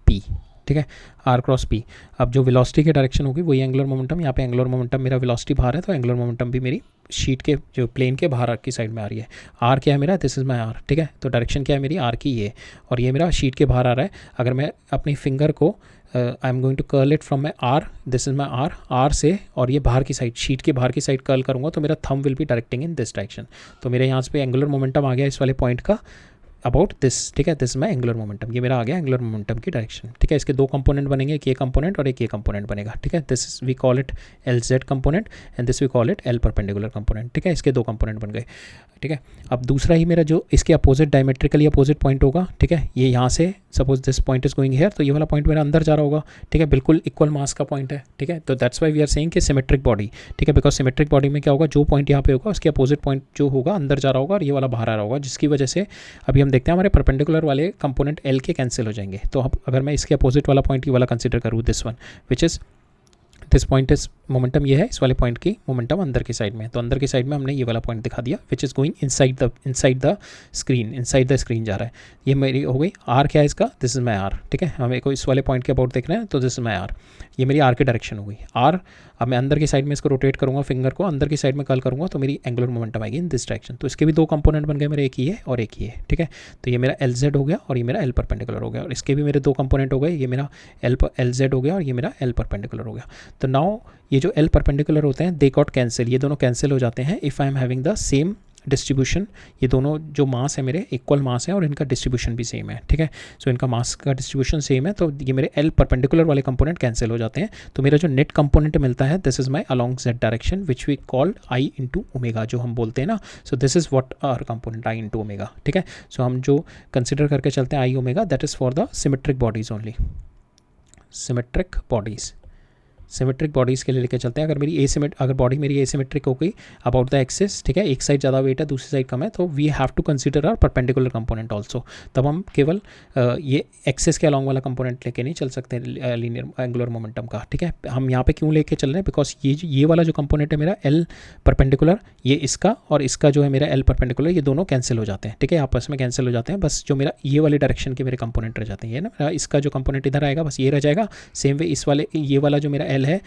P, ठीक है, आर क्रॉस पी। अब जो वेलोसिटी की डायरेक्शन होगी वही एंगुलर मोमेंटम, यहाँ पे एंगुलर मोमेंटम मेरा वेलोसिटी बाहर है तो एंगुलर मोमेंटम भी मेरी शीट के जो प्लेन के बाहर की साइड में आ रही है। आर क्या है मेरा, दिस इज़ माई आर, ठीक है। तो डायरेक्शन क्या है मेरी आर की ये, और ये मेरा शीट के बाहर आ रहा है। अगर मैं अपनी फिंगर को I am going to curl it from my R, this is my R, R से और ये बाहर की साइड, शीट के बाहर की साइड कर्ल करूँगा तो मेरा thumb will be directing in this direction. तो मेरे यहाँ पे एंगुलर मोमेंटम आ गया इस वाले पॉइंट का अबाउट दिस, ठीक है। दिस में एंगुलर मोमेंटम, ये मेरा आ गया एंगुलर मोमेंटम की डायरेक्शन, ठीक है। इसके दो कंपोनेंट बनेंगे, एक ये कंपोनेंट और एक ये कंपोनेंट बनेगा, ठीक है। This we call it L Z component and this we call it L perpendicular component, ठीक है। इसके दो कंपोनेंट बन गए, ठीक है। अब दूसरा ही मेरा जो इसके अपोजिट डायमेट्रिकली अपोजिट पॉइंट होगा, ठीक है, ये यहाँ से suppose this point is going here, तो ये वाला पॉइंट मेरा अंदर जा रहा होगा, ठीक है, बिल्कुल इक्वल मास का पॉइंट है, ठीक है। तो that's why we are saying कि सिमेट्रिक बॉडी, ठीक है, बिकॉज सिमेट्रिक बॉडी में क्या होगा, जो पॉइंट यहाँ पे होगा उसके अपोजिट पॉइंट जो होगा अंदर जा रहा होगा और ये वाला बाहर आ रहा होगा, जिसकी वजह से अभी हम देखते हैं हमारे परपेंडिकुलर वाले कंपोनेंट एल के कैंसिल हो जाएंगे। तो अब अगर मैं इसके अपोजिट वाला पॉइंट ये वाला कंसिडर करूँ, this one which is this point is momentum, ये है इस वाले पॉइंट की मोमेंटम अंदर की साइड में, तो अंदर की साइड में हमने ये वाला पॉइंट दिखा दिया विच is going inside the screen, inside the screen जा रहा है। ये मेरी हो गई आर, क्या है इसका, दिस इज माई आर, ठीक है। हमें को इस वाले पॉइंट के अबाउट देख रहे हैं तो दिस इज माई आर, ये मेरी आर की डायरेक्शन हो गई आर। अब मैं अंदर की साइड में इसको रोटेट करूँगा, फिंगर को अंदर की साइड में कर्ल करूँगा तो मेरी एंगुलर मोमेंटम आएगी इन दिस डायरेक्शन। तो इसके भी दो कंपोनेंट बन गए मेरे, एक ही है और एक ही है, ठीक है। तो ये मेरा एल जेड हो गया और ये मेरा एल परपेंडिकुलर हो गया, और इसके भी मेरे दो कंपोनेंट हो गए, ये मेरा एल जेड हो गया और ये मेरा एल परपेंडिकुलर हो गया। तो नाउ ये जो एल परपेंडिकुलर होते हैं दे गॉट कैंसिल, ये दोनों कैंसिल हो जाते हैं if I am having the same distribution. ये दोनों जो मास है मेरे इक्वल मास है और इनका डिस्ट्रीब्यूशन भी सेम है, ठीक है। सो इनका मास का डिस्ट्रीब्यूशन सेम है तो ये मेरे एल परपेंडिकुलर वाले कंपोनेंट कैंसिल हो जाते हैं। तो मेरा जो नेट कंपोनेंट मिलता है this is my along z direction which we called I into omega, जो हम बोलते हैं ना। So this is what our component I into omega, ठीक है। सो हम जो कंसिडर करके चलते हैं I omega, that is for the symmetric bodies only, symmetric bodies, symmetric bodies के लिए लेके चलते हैं। अगर बॉडी मेरी एसिमेट्रिक हो गई अबाउट द एक्सिस, ठीक है, एक साइड ज़्यादा वेट है दूसरी साइड कम है, तो we have to consider our perpendicular component also. तब हम केवल ये एक्सिस के अलॉन्ग वाला कंपोनेंट लेके नहीं चल सकते लीनियर एंगुलर मोमेंटम का, ठीक है। हम यहाँ पे क्यों लेके चल रहे हैं, बिकॉज ये वाला जो कंपोनेंट है मेरा एल परपेंडिकुलर, ये इसका और इसका जो है मेरा एल परपेंडिकुलर, ये दोनों कैंसिल हो जाते हैं, ठीक है, आपस में कैंसिल हो जाते हैं। बस जो मेरा ये वाली डायरेक्शन के मेरे कंपोनेंट रह जाते हैं, ये ना इसका जो कंपोनेंट इधर आएगा बस ये रह जाएगा। सेम वे इस वाले ये वाला जो मेरा एल है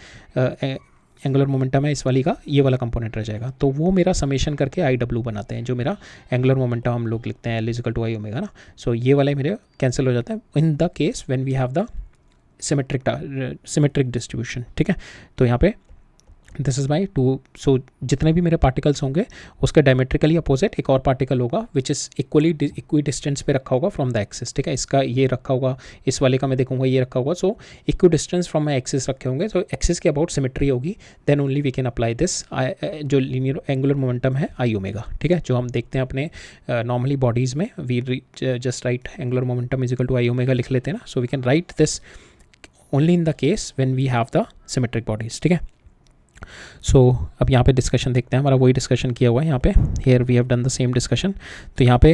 एंगुलर मोमेंटम है इस वाली का, ये वाला कंपोनेंट रह जाएगा। तो वो मेरा समेशन करके आई डब्ल्यू बनाते हैं, जो मेरा एंगुलर मोमेंटम हम लोग लिखते हैं L is equal to I omega ना। सो ये वाले मेरे कैंसिल हो जाते हैं in the case when we have the symmetric distribution, ठीक है। तो यहाँ पे this is my two, so जितने भी मेरे पार्टिकल्स होंगे उसके डायमेट्रिकली अपोजिट एक और पार्टिकल होगा विच इज़ इक्वी डिस्टेंस पे रखा होगा फ्रॉम द एक्सिस, ठीक है। इसका ये रखा होगा, इस वाले का मैं देखूंगा ये रखा होगा, so equidistance from my axis रखे होंगे। सो एक्सिस के अबाउट सिमेट्री होगी, then only we can apply this जो लीनियर एंगुलर मोमेंटम है आई ओमेगा, ठीक है, जो हम देखते हैं अपने नॉर्मली बॉडीज़ में। We just write angular momentum is equal to I omega लिख लेते हैं ना। So we can write this only in the case when we have the symmetric bodies, ठीक है। सो अब यहाँ पे डिस्कशन देखते हैं, हमारा वही डिस्कशन किया हुआ है यहाँ पे, here we have done the same discussion. तो यहाँ पे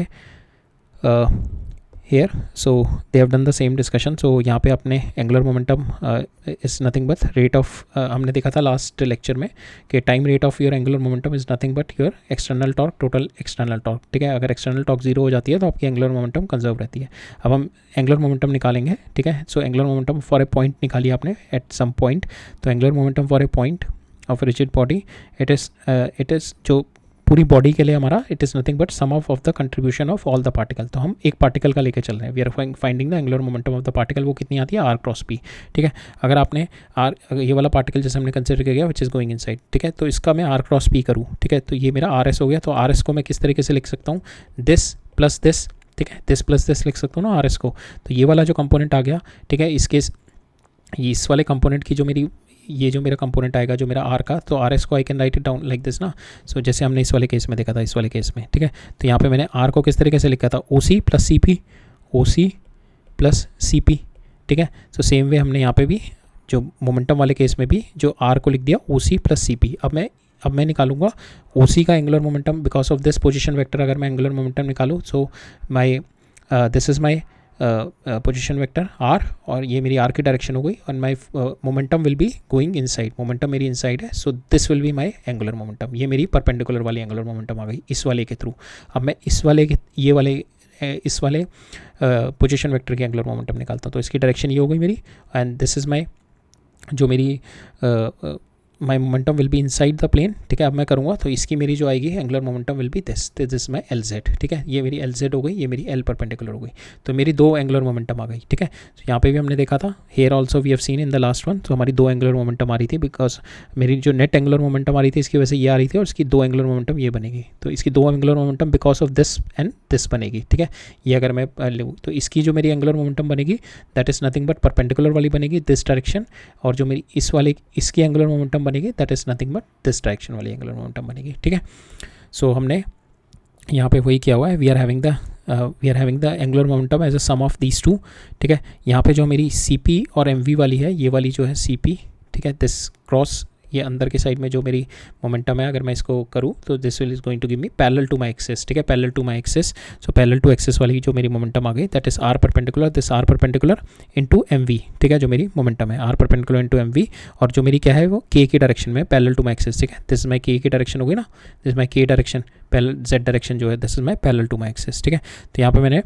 here so they have done the same discussion. So यहाँ पे अपने angular momentum is nothing but rate of, हमने देखा था लास्ट लेक्चर में कि time rate of your angular momentum is nothing but your external torque, total external torque, ठीक है। अगर एक्सटर्नल टॉर्क जीरो हो जाती है तो आपकी एंगुलर मोमेंटम कंजर्व रहती है। अब हम एंगुलर मोमेंटम निकालेंगे, ठीक है। So angular momentum for a point निकाली आपने एट सम पॉइंट, तो angular momentum for a point of rigid body it is जो पूरी बॉडी के लिए हमारा it is nothing but sum of the contribution of all the particle. तो हम एक पार्टिकल का लेके चल रहे हैं, we are finding the angular momentum of the particle, वो कितनी आती है आर क्रॉस पी, ठीक है। अगर आपने ये वाला पार्टिकल जैसे हमने कंसिडर किया गया विच इज़ गोइंग इनसाइड, ठीक है, तो इसका मैं आर क्रॉस पी करूँ, ठीक है, तो ये मेरा आर एस हो गया। तो आर एस को मैं किस तरीके से लिख सकता हूँ, दिस प्लस दिस, ठीक है, दिस प्लस दिस लिख सकता हूँ ना आर एस को। तो ये वाला जो कंपोनेंट आ गया, ठीक है, इस वाले कंपोनेंट की जो मेरी ये जो मेरा कंपोनेंट आएगा जो मेरा आर का, तो आर एस को आई can write it down like this ना। सो जैसे हमने इस वाले केस में देखा था, इस वाले केस में, ठीक है। तो यहाँ पे मैंने आर को किस तरीके से लिखा था, ओ सी प्लस सी पी, ओ सी प्लस सी पी, ठीक है। सो सेम वे हमने यहाँ पे भी जो मोमेंटम वाले केस में भी जो आर को लिख दिया ओ सी प्लस सी पी। अब मैं निकालूंगा ओ सी का angular momentum because of this position vector. अगर मैं एंगुलर मोमेंटम निकालूँ, so my this is my position vector r, और ये मेरी आर की डायरेक्शन हो गई, और my momentum will be going inside, momentum मेरी इनसाइड है, so this will be my angular momentum. ये मेरी परपेंडिकुलर वाली एंगुलर मोमेंटम आ गई इस वाले के थ्रू। अब मैं इस वाले के इस वाले पोजीशन वेक्टर की एंगुलर मोमेंटम निकालता हूँ, तो इसकी डायरेक्शन ये हो गई मेरी, एंड दिस इज़ माई जो मेरी my momentum will be inside the plane. ठीक है, अब मैं करूँगा तो इसकी मेरी जो आएगी angular momentum will be this my L Z. ठीक है, ये मेरी एल जेड हो गई, ये मेरी एल परपेंडिकुलर हो गई, तो मेरी दो एंगुलर मोमेंटम आ गई। ठीक है, तो यहाँ पे भी हमने देखा था, here also we have seen in the last one, तो हमारी दो एंगुलर मोमेंटम आ रही थी, बिकॉज मेरी जो नेट एंगुलर मोमेंटम आ रही थी इसकी वजह से ये आ रही थी, और इसकी दो एंगुलर मोमेंटम ये बनेगी, तो इसकी दो angular momentum because of this and this बनेगी। ठीक है, ये अगर मैं लूँ तो इसकी जो मेरी एंगुलर मोमेंटम बनेगी that is nothing but perpendicular वाली बनेगी दिस डायरेक्शन, और जो मेरी इस वाले इसकी एंगुलर मोमेंटम बनेगी that is nothing but this direction वाली एंगुलर मोमेंटम बनेगी। ठीक है, सो हमने यहाँ पे वही किया हुआ है, we are having the angular momentum as a sum of these two. ठीक है, यहाँ पे जो मेरी सी पी और एम वी वाली है, ये वाली जो है सी पी, ठीक है, दिस क्रॉस ये अंदर की साइड में जो मेरी मोमेंटम है, अगर मैं इसको करूँ तो this will is going to give me parallel to my axis. ठीक है, parallel to my axis, so parallel to axis वाली जो मेरी मोमेंटम आ गई that is R perpendicular, this R perpendicular into M V. ठीक है, जो मेरी मोमेंटम है R perpendicular into M V, और जो मेरी क्या है वो के की डायरेक्शन में पैरेलल टू माई एक्सिस। ठीक है, दिस इज माई के की डायरेक्शन हो गई ना, दिस इज माई के डायरेक्शन, पैरेलल जेड डायरेक्शन जो है this is my parallel to my axis. ठीक है, तो यहाँ पे मैंने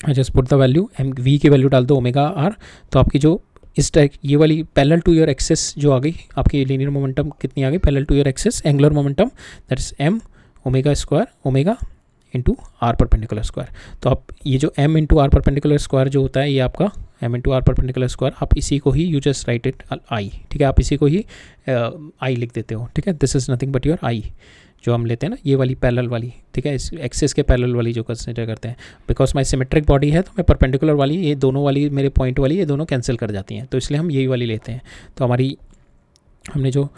just put the value M V की वैल्यू डाल दो ओमेगा आर, तो आपकी जो इस टाइप ये वाली पैरेलल टू योर एक्सिस जो आ गई आपकी लीनियर मोमेंटम कितनी आ गई parallel to your axis angular momentum that is M omega square omega into r perpendicular square. तो आप ये जो M into r perpendicular square जो होता है ये आपका M into r perpendicular square, आप इसी को ही you just write it I. ठीक है, आप इसी को ही आई लिख देते हो। ठीक है, this is nothing but your I जो हम लेते हैं ना, ये वाली पैरेलल वाली। ठीक है, इस एक्सिस के पैरेलल वाली जो कंसिडर करते हैं, बिकॉज माई सिमेट्रिक बॉडी है तो मैं परपेंडिकुलर वाली ये दोनों वाली मेरे पॉइंट वाली ये दोनों कैंसिल कर जाती हैं, तो इसलिए हम यही वाली लेते हैं। तो हमारी हमने जो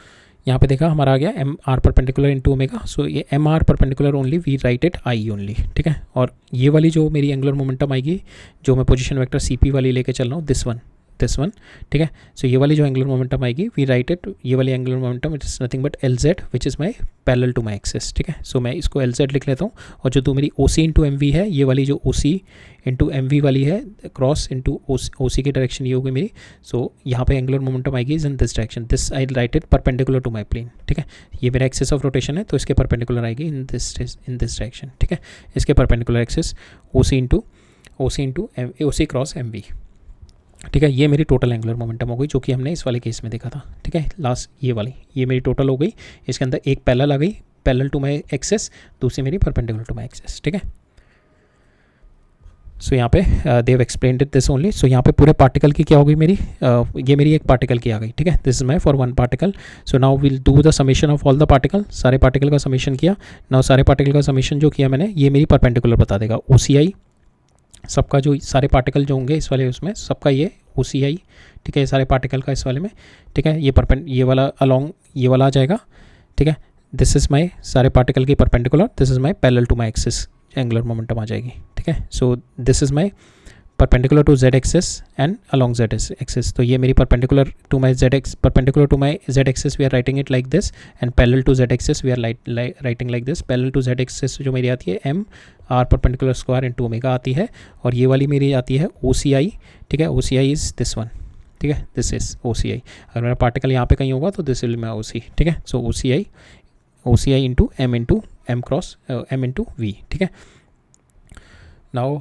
यहाँ पे देखा हमारा आ गया M r perpendicular into omega, so ये M r perpendicular only we write it I only. ठीक है, और ये वाली जो मेरी एंगुलर मोमेंटम आएगी जो मैं पोजीशन वेक्टर सी पी वाली लेके चल रहा हूँ दिस वन। ठीक है, सो ये वाली जो एंगुलर मोमेंटम आएगी वी राइट इट, ये वाली angular momentum it is nothing but L Z which is my parallel to my axis. ठीक है, सो मैं इसको एल जेड लिख लेता हूँ, और जो तो मेरी ओ सी इंटू एम वी है, ये वाली जो ओ सी इंटू एम वी वाली है क्रॉस इंटू ओ सी की डायरेक्शन ये होगी मेरी, सो यहाँ पे एंगुलर मोमेंटम आएगी is in this direction, this I write it perpendicular to my plane. ठीक है, ये मेरा एक्सिस ऑफ रोटेशन है तो इसके परपेंडिकुलर आएगी इन दिस डायरेक्शन। ठीक है, इसके perpendicular axis O C into O C cross M V. ठीक है, ये मेरी टोटल एंगुलर मोमेंटम हो गई जो कि हमने इस वाले केस में देखा था। ठीक है, लास्ट ये वाली ये मेरी टोटल हो गई, इसके अंदर एक पैरेलल आ गई पैरेलल टू माई एक्सिस, दूसरी मेरी परपेंडिकुलर टू माई एक्सिस। ठीक है, सो यहाँ पे they have explained it this only. So यहाँ पे पूरे पार्टिकल की क्या हो गई मेरी ये मेरी एक पार्टिकल की आ गई। ठीक है, this is my for one particle. So now will do the summation of all the particle, सारे पार्टिकल का समेशन किया। नाउ सारे पार्टिकल का समेशन जो किया मैंने ये मेरी परपेंडिकुलर बता देगा ओ सी आई, सबका जो सारे पार्टिकल जो होंगे इस वाले उसमें सबका ये ओ सी आई। ठीक है, ये सारे पार्टिकल का इस वाले में। ठीक है, ये वाला अलॉन्ग ये वाला आ जाएगा। ठीक है, दिस इज़ माई सारे पार्टिकल की perpendicular, this is my parallel to my axis angular momentum आ जाएगी। ठीक है, so this is my perpendicular to z axis and along z axis, तो ये मेरी perpendicular to my Z axis we are writing it like this, and parallel to z axis we are writing like this. Parallel to z axis जो मेरी आती है M r perpendicular square into omega आती है, और ये वाली मेरी आती है ओ सी आई। ठीक है, ओ C I is this one. ठीक है, दिस इज ओ सी आई, अगर मेरा पार्टिकल यहाँ पे कहीं होगा तो this will my O C. ठीक है, so O C I into M cross M into V. ठीक है, नाउ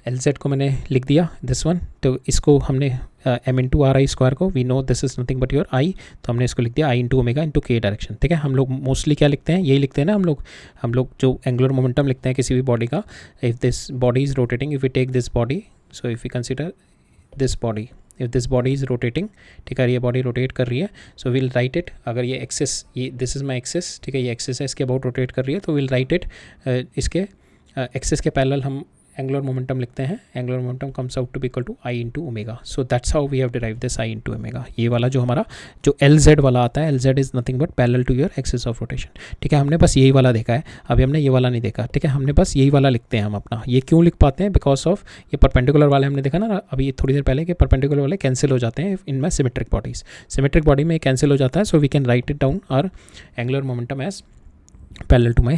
एल जेड को मैंने लिख दिया दिस वन, तो इसको हमने M into r I square को we know this is nothing but your I, तो हमने इसको लिख दिया I into omega into k direction. ठीक है, हम लोग मोस्टली क्या लिखते हैं यही लिखते हैं ना हम लोग जो एंगुलर मोमेंटम लिखते हैं किसी भी बॉडी का, if this body is rotating, if we take this body, so if you consider this body, if this body is rotating, ठीक है, ये बॉडी रोटेट कर रही है, सो विल राइट इट, अगर ये एक्सिस ये दिस इज माई एक्सिस, ठीक है, ये एक्सिस है इसके अबाउट रोटेट कर रही है, तो विल राइट इट इसके एक्सिस के पैरेलल हम एंगुलर मोमेंटम लिखते हैं, angular momentum comes out to be equal to I into omega, so that's how we have derive this I into omega. ये वाला जो हमारा जो एल जेड वाला आता है, L Z is nothing but parallel to your axis of rotation. ठीक है, हमने बस यही वाला देखा है, अभी हमने ये वाला नहीं देखा। ठीक है, हमने बस यही वाला लिखते हैं हम अपना, ये क्यों लिख पाते हैं, बिकॉज ऑफ ये परपेंडिकुलर वाले हमने देखा ना अभी थोड़ी देर पहले कि परपेंडिकुलर वाले कैंसिल हो जाते हैं in my symmetric bodies, symmetric body में कैंसिल हो जाता है, so we can write it down our angular momentum as parallel to my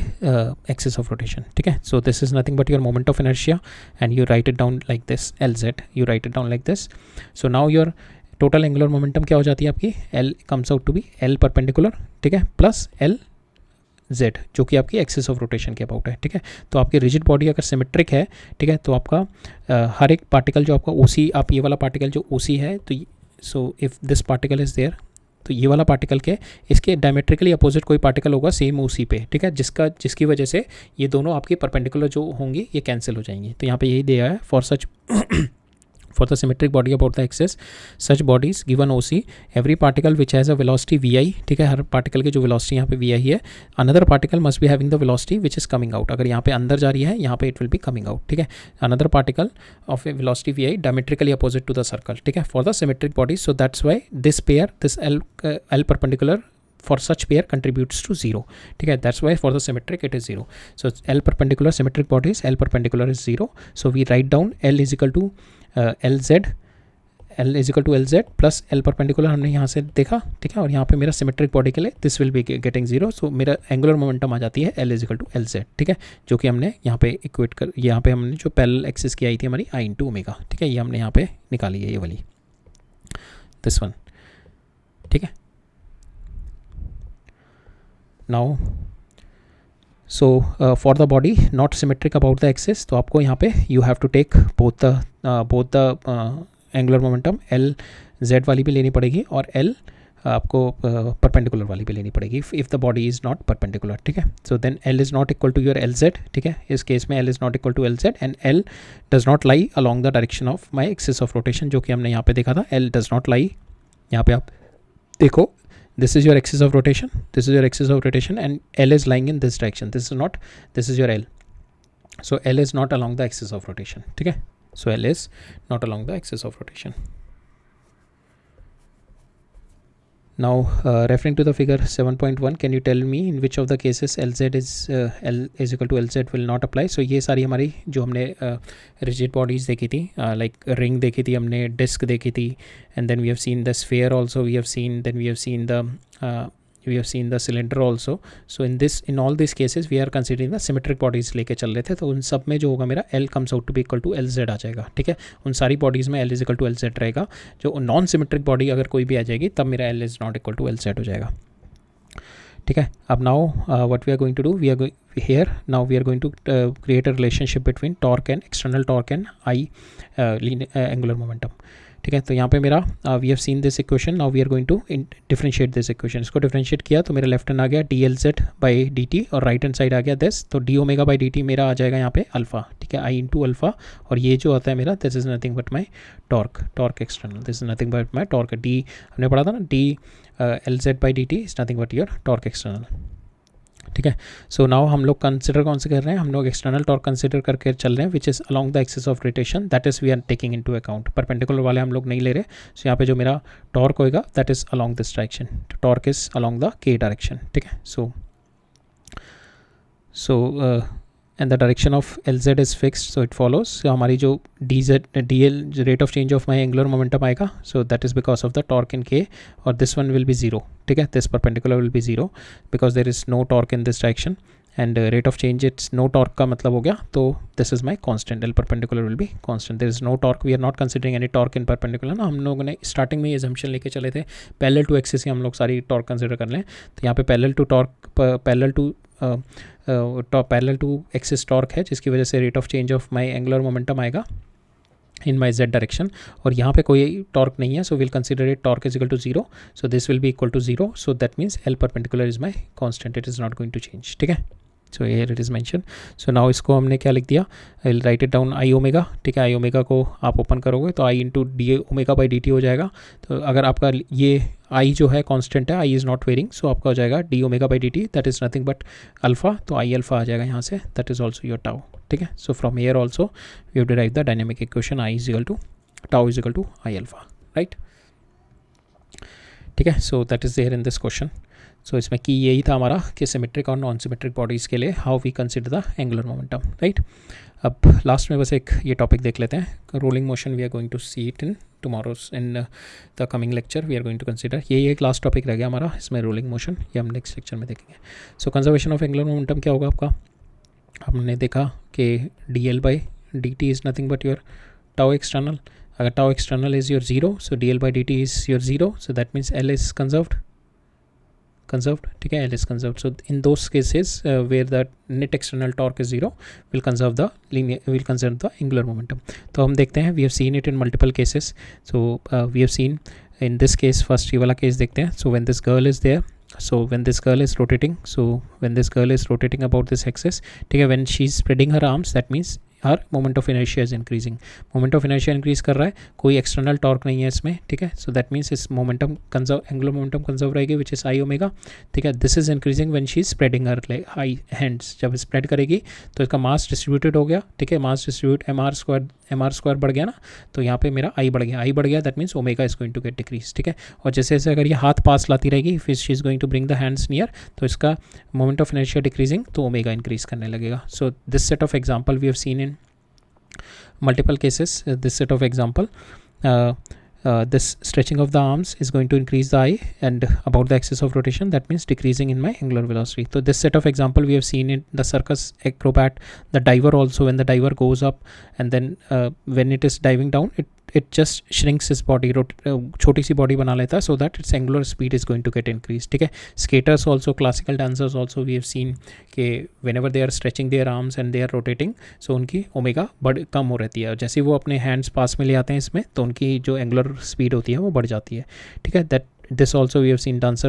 axis of rotation, ठीक है. So this is nothing but your moment of inertia and you write it down like this, L Z, you write it down like this. So now your total angular momentum क्या हो जाती है आपकी, L comes out to be L perpendicular, ठीक है, plus L Z जो कि आपकी एक्सिस ऑफ रोटेशन के अबाउट है, ठीक है. तो आपकी रिजिड बॉडी अगर सिमेट्रिक है, ठीक है, तो आपका हर एक पार्टिकल जो आपका ओसी, आप ये वाला पार्टिकल जो ओसी है, तो so if this particle is there, तो ये वाला पार्टिकल के इसके डायमेट्रिकली अपोजिट कोई पार्टिकल होगा सेम ओसी पे, ठीक है, जिसकी वजह से ये दोनों आपके परपेंडिकुलर जो होंगी ये कैंसिल हो जाएंगी. तो यहाँ पे यही दिया है, for such for the symmetric body about the axis, such bodies given OC, every particle which has a velocity vi, ठीक है, हर पार्टिकल की जो velocity यहाँ पे vi है, another particle must be having the velocity which is coming out. अगर यहाँ पे अंदर जा रही है, यहाँ पे it will be coming out, ठीक है. another particle of a velocity vi diametrically opposite to the circle, ठीक है, for the symmetric bodies. So that's why this pair, this L perpendicular for such pair contributes to 0, ठीक है. That's why for the symmetric it is 0. So L perpendicular symmetric bodies, L perpendicular is 0. So we write down L is equal to L is equal to L Z plus L perpendicular हमने यहाँ से देखा, ठीक है. और यहाँ पे मेरा सिमेट्रिक बॉडी के लिए this will be getting 0. So मेरा एंगुलर मोमेंटम आ जाती है L is equal to L Z, ठीक है, जो कि हमने यहाँ पे इक्वेट कर, यहाँ पे हमने जो पैरेलल एक्सिस की आई थी हमारी आई इंटू ओमेगा, ठीक है, ये हमने यहाँ पे निकाली है, ये वाली, दिस वन, ठीक है. Now so for the body not symmetric about the axis, तो आपको यहाँ पे you have to take both the angular momentum, L Z वाली भी लेनी पड़ेगी और एल आपको परपेंडिकुलर वाली भी लेनी पड़ेगी if the body is not perpendicular, ठीक है. So then L is not equal to your L Z, ठीक है. इस केस में L is not equal to L Z and L does not lie along the direction of my axis of rotation, जो कि हमने यहाँ पे देखा था. एल डज नॉट लाई, यहाँ पे आप देखो, this is your axis of rotation, this is your axis of rotation and L is lying in this direction, this is your L. So L is not along the axis of rotation, ठीक है. So L is not along the axis of rotation. Now referring to the figure 7.1, can you tell me in which of the cases LZ is equal to LZ will not apply? So ये सारी हमारी जो हमने rigid bodies देखी थी, like ring देखी थी हमने, disc देखी थी, and then we have seen the sphere also, we have seen the cylinder also. So in all these cases we are considering the symmetric bodies लेके चल रहे थे. तो उन सब में जो होगा मेरा L comes out to be equal to LZ आ जाएगा, ठीक है. उन सारी बॉडीज़ में L is equal to LZ रहेगा. जो नॉन सिमेट्रिक बॉडी अगर कोई भी आ जाएगी तब मेरा L is not equal to LZ हो जाएगा, ठीक है. अब now what we are going to do, we are going to create a relationship between torque and external torque and I angular momentum, ठीक है. तो यहाँ पे मेरा we have seen this equation, now we are going to differentiate this equation. इसको differentiate किया तो मेरा लेफ्ट हैंड आ गया D L Z by D T और राइट हैंड साइड आ गया दिस, तो D omega by D T मेरा आ जाएगा यहाँ पे अल्फा, ठीक है, आई इंटू अल्फा. और ये जो आता है मेरा, this is nothing but my torque external, this is nothing but my torque, D हमने पढ़ा था ना, D L Z by D T is nothing but your torque external, ठीक है. सो नाउ हम लोग कंसिडर कौन से कर रहे हैं, हम लोग एक्सटर्नल टॉर्क कंसिडर करके चल रहे हैं which is along the axis of rotation, that is we are taking into account. Perpendicular वाले हम लोग नहीं ले रहे. सो यहाँ पे जो मेरा टॉर्क होएगा that is along this direction, torque is along the k direction, ठीक है. So and the direction of L z is fixed, so it follows. So हमारी जो d L rate of change of my angular momentum आएगा, so that is because of the torque in k, और this one will be 0, ठीक है. This perpendicular will be 0 because there is no torque in this direction and rate of change it's no torque का मतलब हो गया, तो this is my constant, L perpendicular will be constant. There is no torque, we are not considering any torque in perpendicular ना. हम लोगों ने starting में ये असम्पशन लेके चले थे पैरेलल टू एक्सिस ही हम लोग सारी टॉर्क कंसिडर कर लें. तो यहाँ पे पैरेलल टू एक्सिस टॉर्क है, जिसकी वजह से rate of change of my angular momentum आएगा इन माई जेड डायरेक्शन, और यहाँ पे कोई टॉर्क नहीं है. So will consider it torque is equal to 0, so this will be equal to 0. So that means L perpendicular is my constant, it is not going to change, ठीक है. So here it is mention. So now इसको हमने क्या लिख दिया, I will write it down I omega, ठीक है. I omega को आप ओपन करोगे तो I into D omega by D T हो जाएगा. तो अगर आपका ये आई जो है कांस्टेंट है, I is not varying, so आपका हो जाएगा d omega by D t, that is nothing but alpha, तो आई अल्फा आ जाएगा यहाँ से, that is also your tau, ठीक है. So from here also we have derive the dynamic equation I is equal to tau is equal to I alpha, right, ठीक है. So that is there in this question. So इसमें की यही था हमारा कि सिमेट्रिक और नॉन सिमेट्रिक बॉडीज़ के लिए how we consider the angular momentum, right. अब लास्ट में बस एक ये टॉपिक देख लेते हैं, rolling motion we are going to see it in tomorrow's in the coming lecture we are going to consider. यही एक लास्ट टॉपिक रह गया हमारा इसमें, रोलिंग मोशन, ये हम नेक्स्ट लेक्चर में देखेंगे. So conservation of angular momentum क्या होगा आपका, हमने देखा कि dl/dt is nothing but your tau external. अगर tau external is your zero, so dl/dt is your zero, so that means L is conserved, ठीक है, L is conserved. So in those cases where the net external torque is zero, will conserve the angular momentum. तो हम देखते हैं, we have seen it in multiple cases. So we have seen in this case, first ये वाला case देखते हैं. So when this girl is there, so when this girl is rotating about this axis, ठीक है, when she is spreading her arms, that means her moment of inertia is increasing. Moment of inertia increase कर रहा है, कोई external torque नहीं है इसमें, ठीक है. सो दैट मीन्स इस momentum conserve, angular momentum conserve रहेगी, विच इज आई ओमेगा, ठीक है. This is increasing when she is spreading her high hands. जब स्प्रेड करेगी तो इसका मास डिस्ट्रीब्यूटेड हो गया, ठीक है, मास डिस्ट्रीब्यूट एम आर स्क्वायर बढ़ गया ना, तो यहाँ पे मेरा आई बढ़ गया, that means omega is going to get decrease, ठीक है. और जैसे जैसे अगर ये हाथ पास लाती रहेगी, फिर she is going to bring the hands near, तो इसका मोमेंट ऑफ इनर्शिया डिक्रीजिंग, तो ओमेगा इंक्रीज करने लगेगा. So this set of example we have seen in multiple cases. This set of example, this stretching of the arms is going to increase the I, and about the axis of rotation, that means decreasing in my angular velocity. So this set of example we have seen in the circus acrobat, the diver also, when the diver goes up and then when it is diving down, it just shrinks his body, छोटी सी body बना लेता है, so that its angular speed is going to get increased, ठीक है. Skaters also, classical dancers also, we have seen कि whenever they are stretching their arms and they are rotating, so उनकी omega कम हो रहती है. जैसे वो अपने हैंड्स पास में ले आते हैं इसमें, तो उनकी जो एंगुलर स्पीड होती है वो बढ़ जाती है, ठीक है. This also we have seen dancer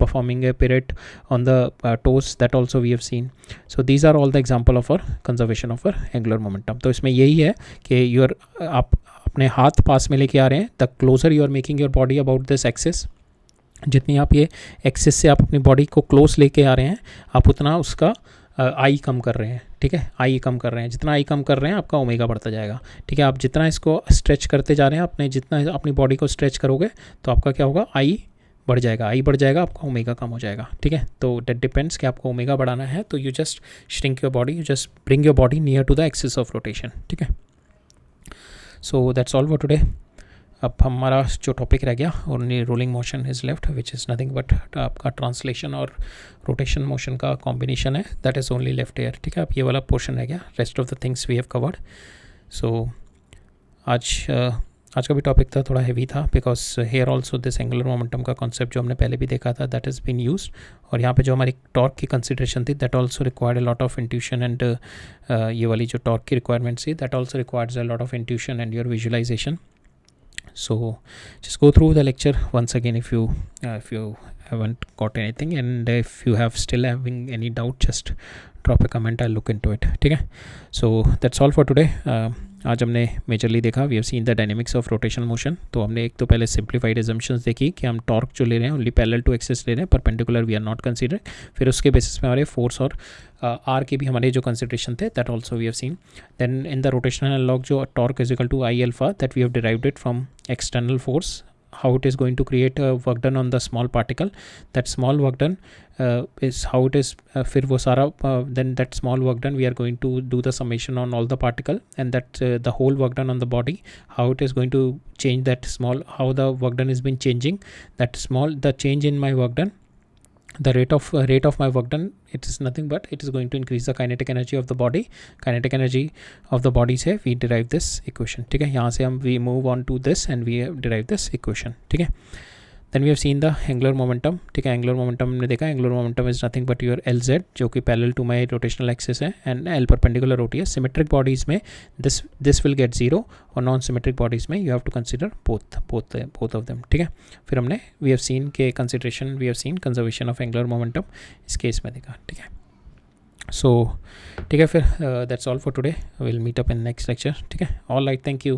performing a pirouette on the toes, that also we have seen. So these are all the example of our conservation of our angular momentum. तो इसमें यही है कि आप अपने हाथ पास में लेके आ रहे हैं, the closer you are making your body about this axis, जितनी आप ये एक्सिस से आप अपनी बॉडी को क्लोज लेके आ रहे हैं, आप उतना उसका आई कम कर रहे हैं, ठीक है. आई कम कर रहे हैं, जितना आई कम कर रहे हैं आपका ओमेगा बढ़ता जाएगा, ठीक है. आप जितना इसको स्ट्रेच करते जा रहे हैं, जितना अपनी बॉडी को स्ट्रेच करोगे, तो आपका क्या होगा, आई बढ़ जाएगा, आपका ओमेगा कम हो जाएगा, ठीक है. तो डेट डिपेंड्स कि आपको ओमेगा बढ़ाना है, तो you just shrink your body, you just bring your body near to the axis of rotation, ठीक है. So that's all for today. अब हमारा जो टॉपिक रह गया, only rolling motion is left, which is nothing but आपका translation और rotation motion का कॉम्बिनेशन है, that is only left here, ठीक है. अब ये वाला पोर्शन रह गया, rest of the things we have covered. सो आज का भी टॉपिक था, थोड़ा हैवी था, because here also this angular momentum का कॉन्सेप्ट जो हमने पहले भी देखा था, दैट इज़ बीन यूज्ड. और यहाँ पे जो हमारी टॉर्क की कंसिडरेशन थी, that also required a lot of intuition, and ये वाली जो टॉर्क की रिक्वायरमेंट्स थी, that also requires a lot of intuition and your visualization. So just go through the lecture once again if you haven't got anything, and if you have still having any doubt, just drop a comment, I'll look into it, ठीक है. So that's all for today. आज हमने majorly देखा, we have seen the dynamics of rotational motion. तो हमने एक तो पहले सिंप्लीफाइड एजम्पशंस देखी कि हम टॉर्क जो ले रहे हैं ओनली पैरेलल टू एक्सिस ले रहे हैं, perpendicular we are not considering. फिर उसके बेसिस पे हमारे फोर्स और आर के भी हमारे जो कंसिडरेशन थे, that also we have seen. Then in the rotational analog जो torque is equal to I alpha, that we have derived it from external force, how it is going to create a work done on the small particle. That small work done is how it is फिर वो सारा then that small work done we are going to do the summation on all the particle, and that the whole work done on the body, how it is going to change that small, how the work done has been changing, that small, the change in my work done, the rate of my work done, it is nothing but it is going to increase the kinetic energy of the body. Kinetic energy of the body से we derive this equation, ठीक है. यहाँ से हम we move on to this and we derive this equation, ठीक है. Then we have seen the angular momentum, ठीक है. angular momentum हमने देखा, angular momentum is nothing but your LZ, जो कि parallel to my rotational axis है, and L perpendicular होती है. Symmetric bodies में this will get 0, और non symmetric bodies में you have to consider both of them, ठीक है. फिर हमने we have seen के consideration, we have seen conservation of angular momentum इस केस में देखा, ठीक है. So ठीक है, फिर that's all for today. We'll meet up in next lecture, ठीक है. All right, thank you.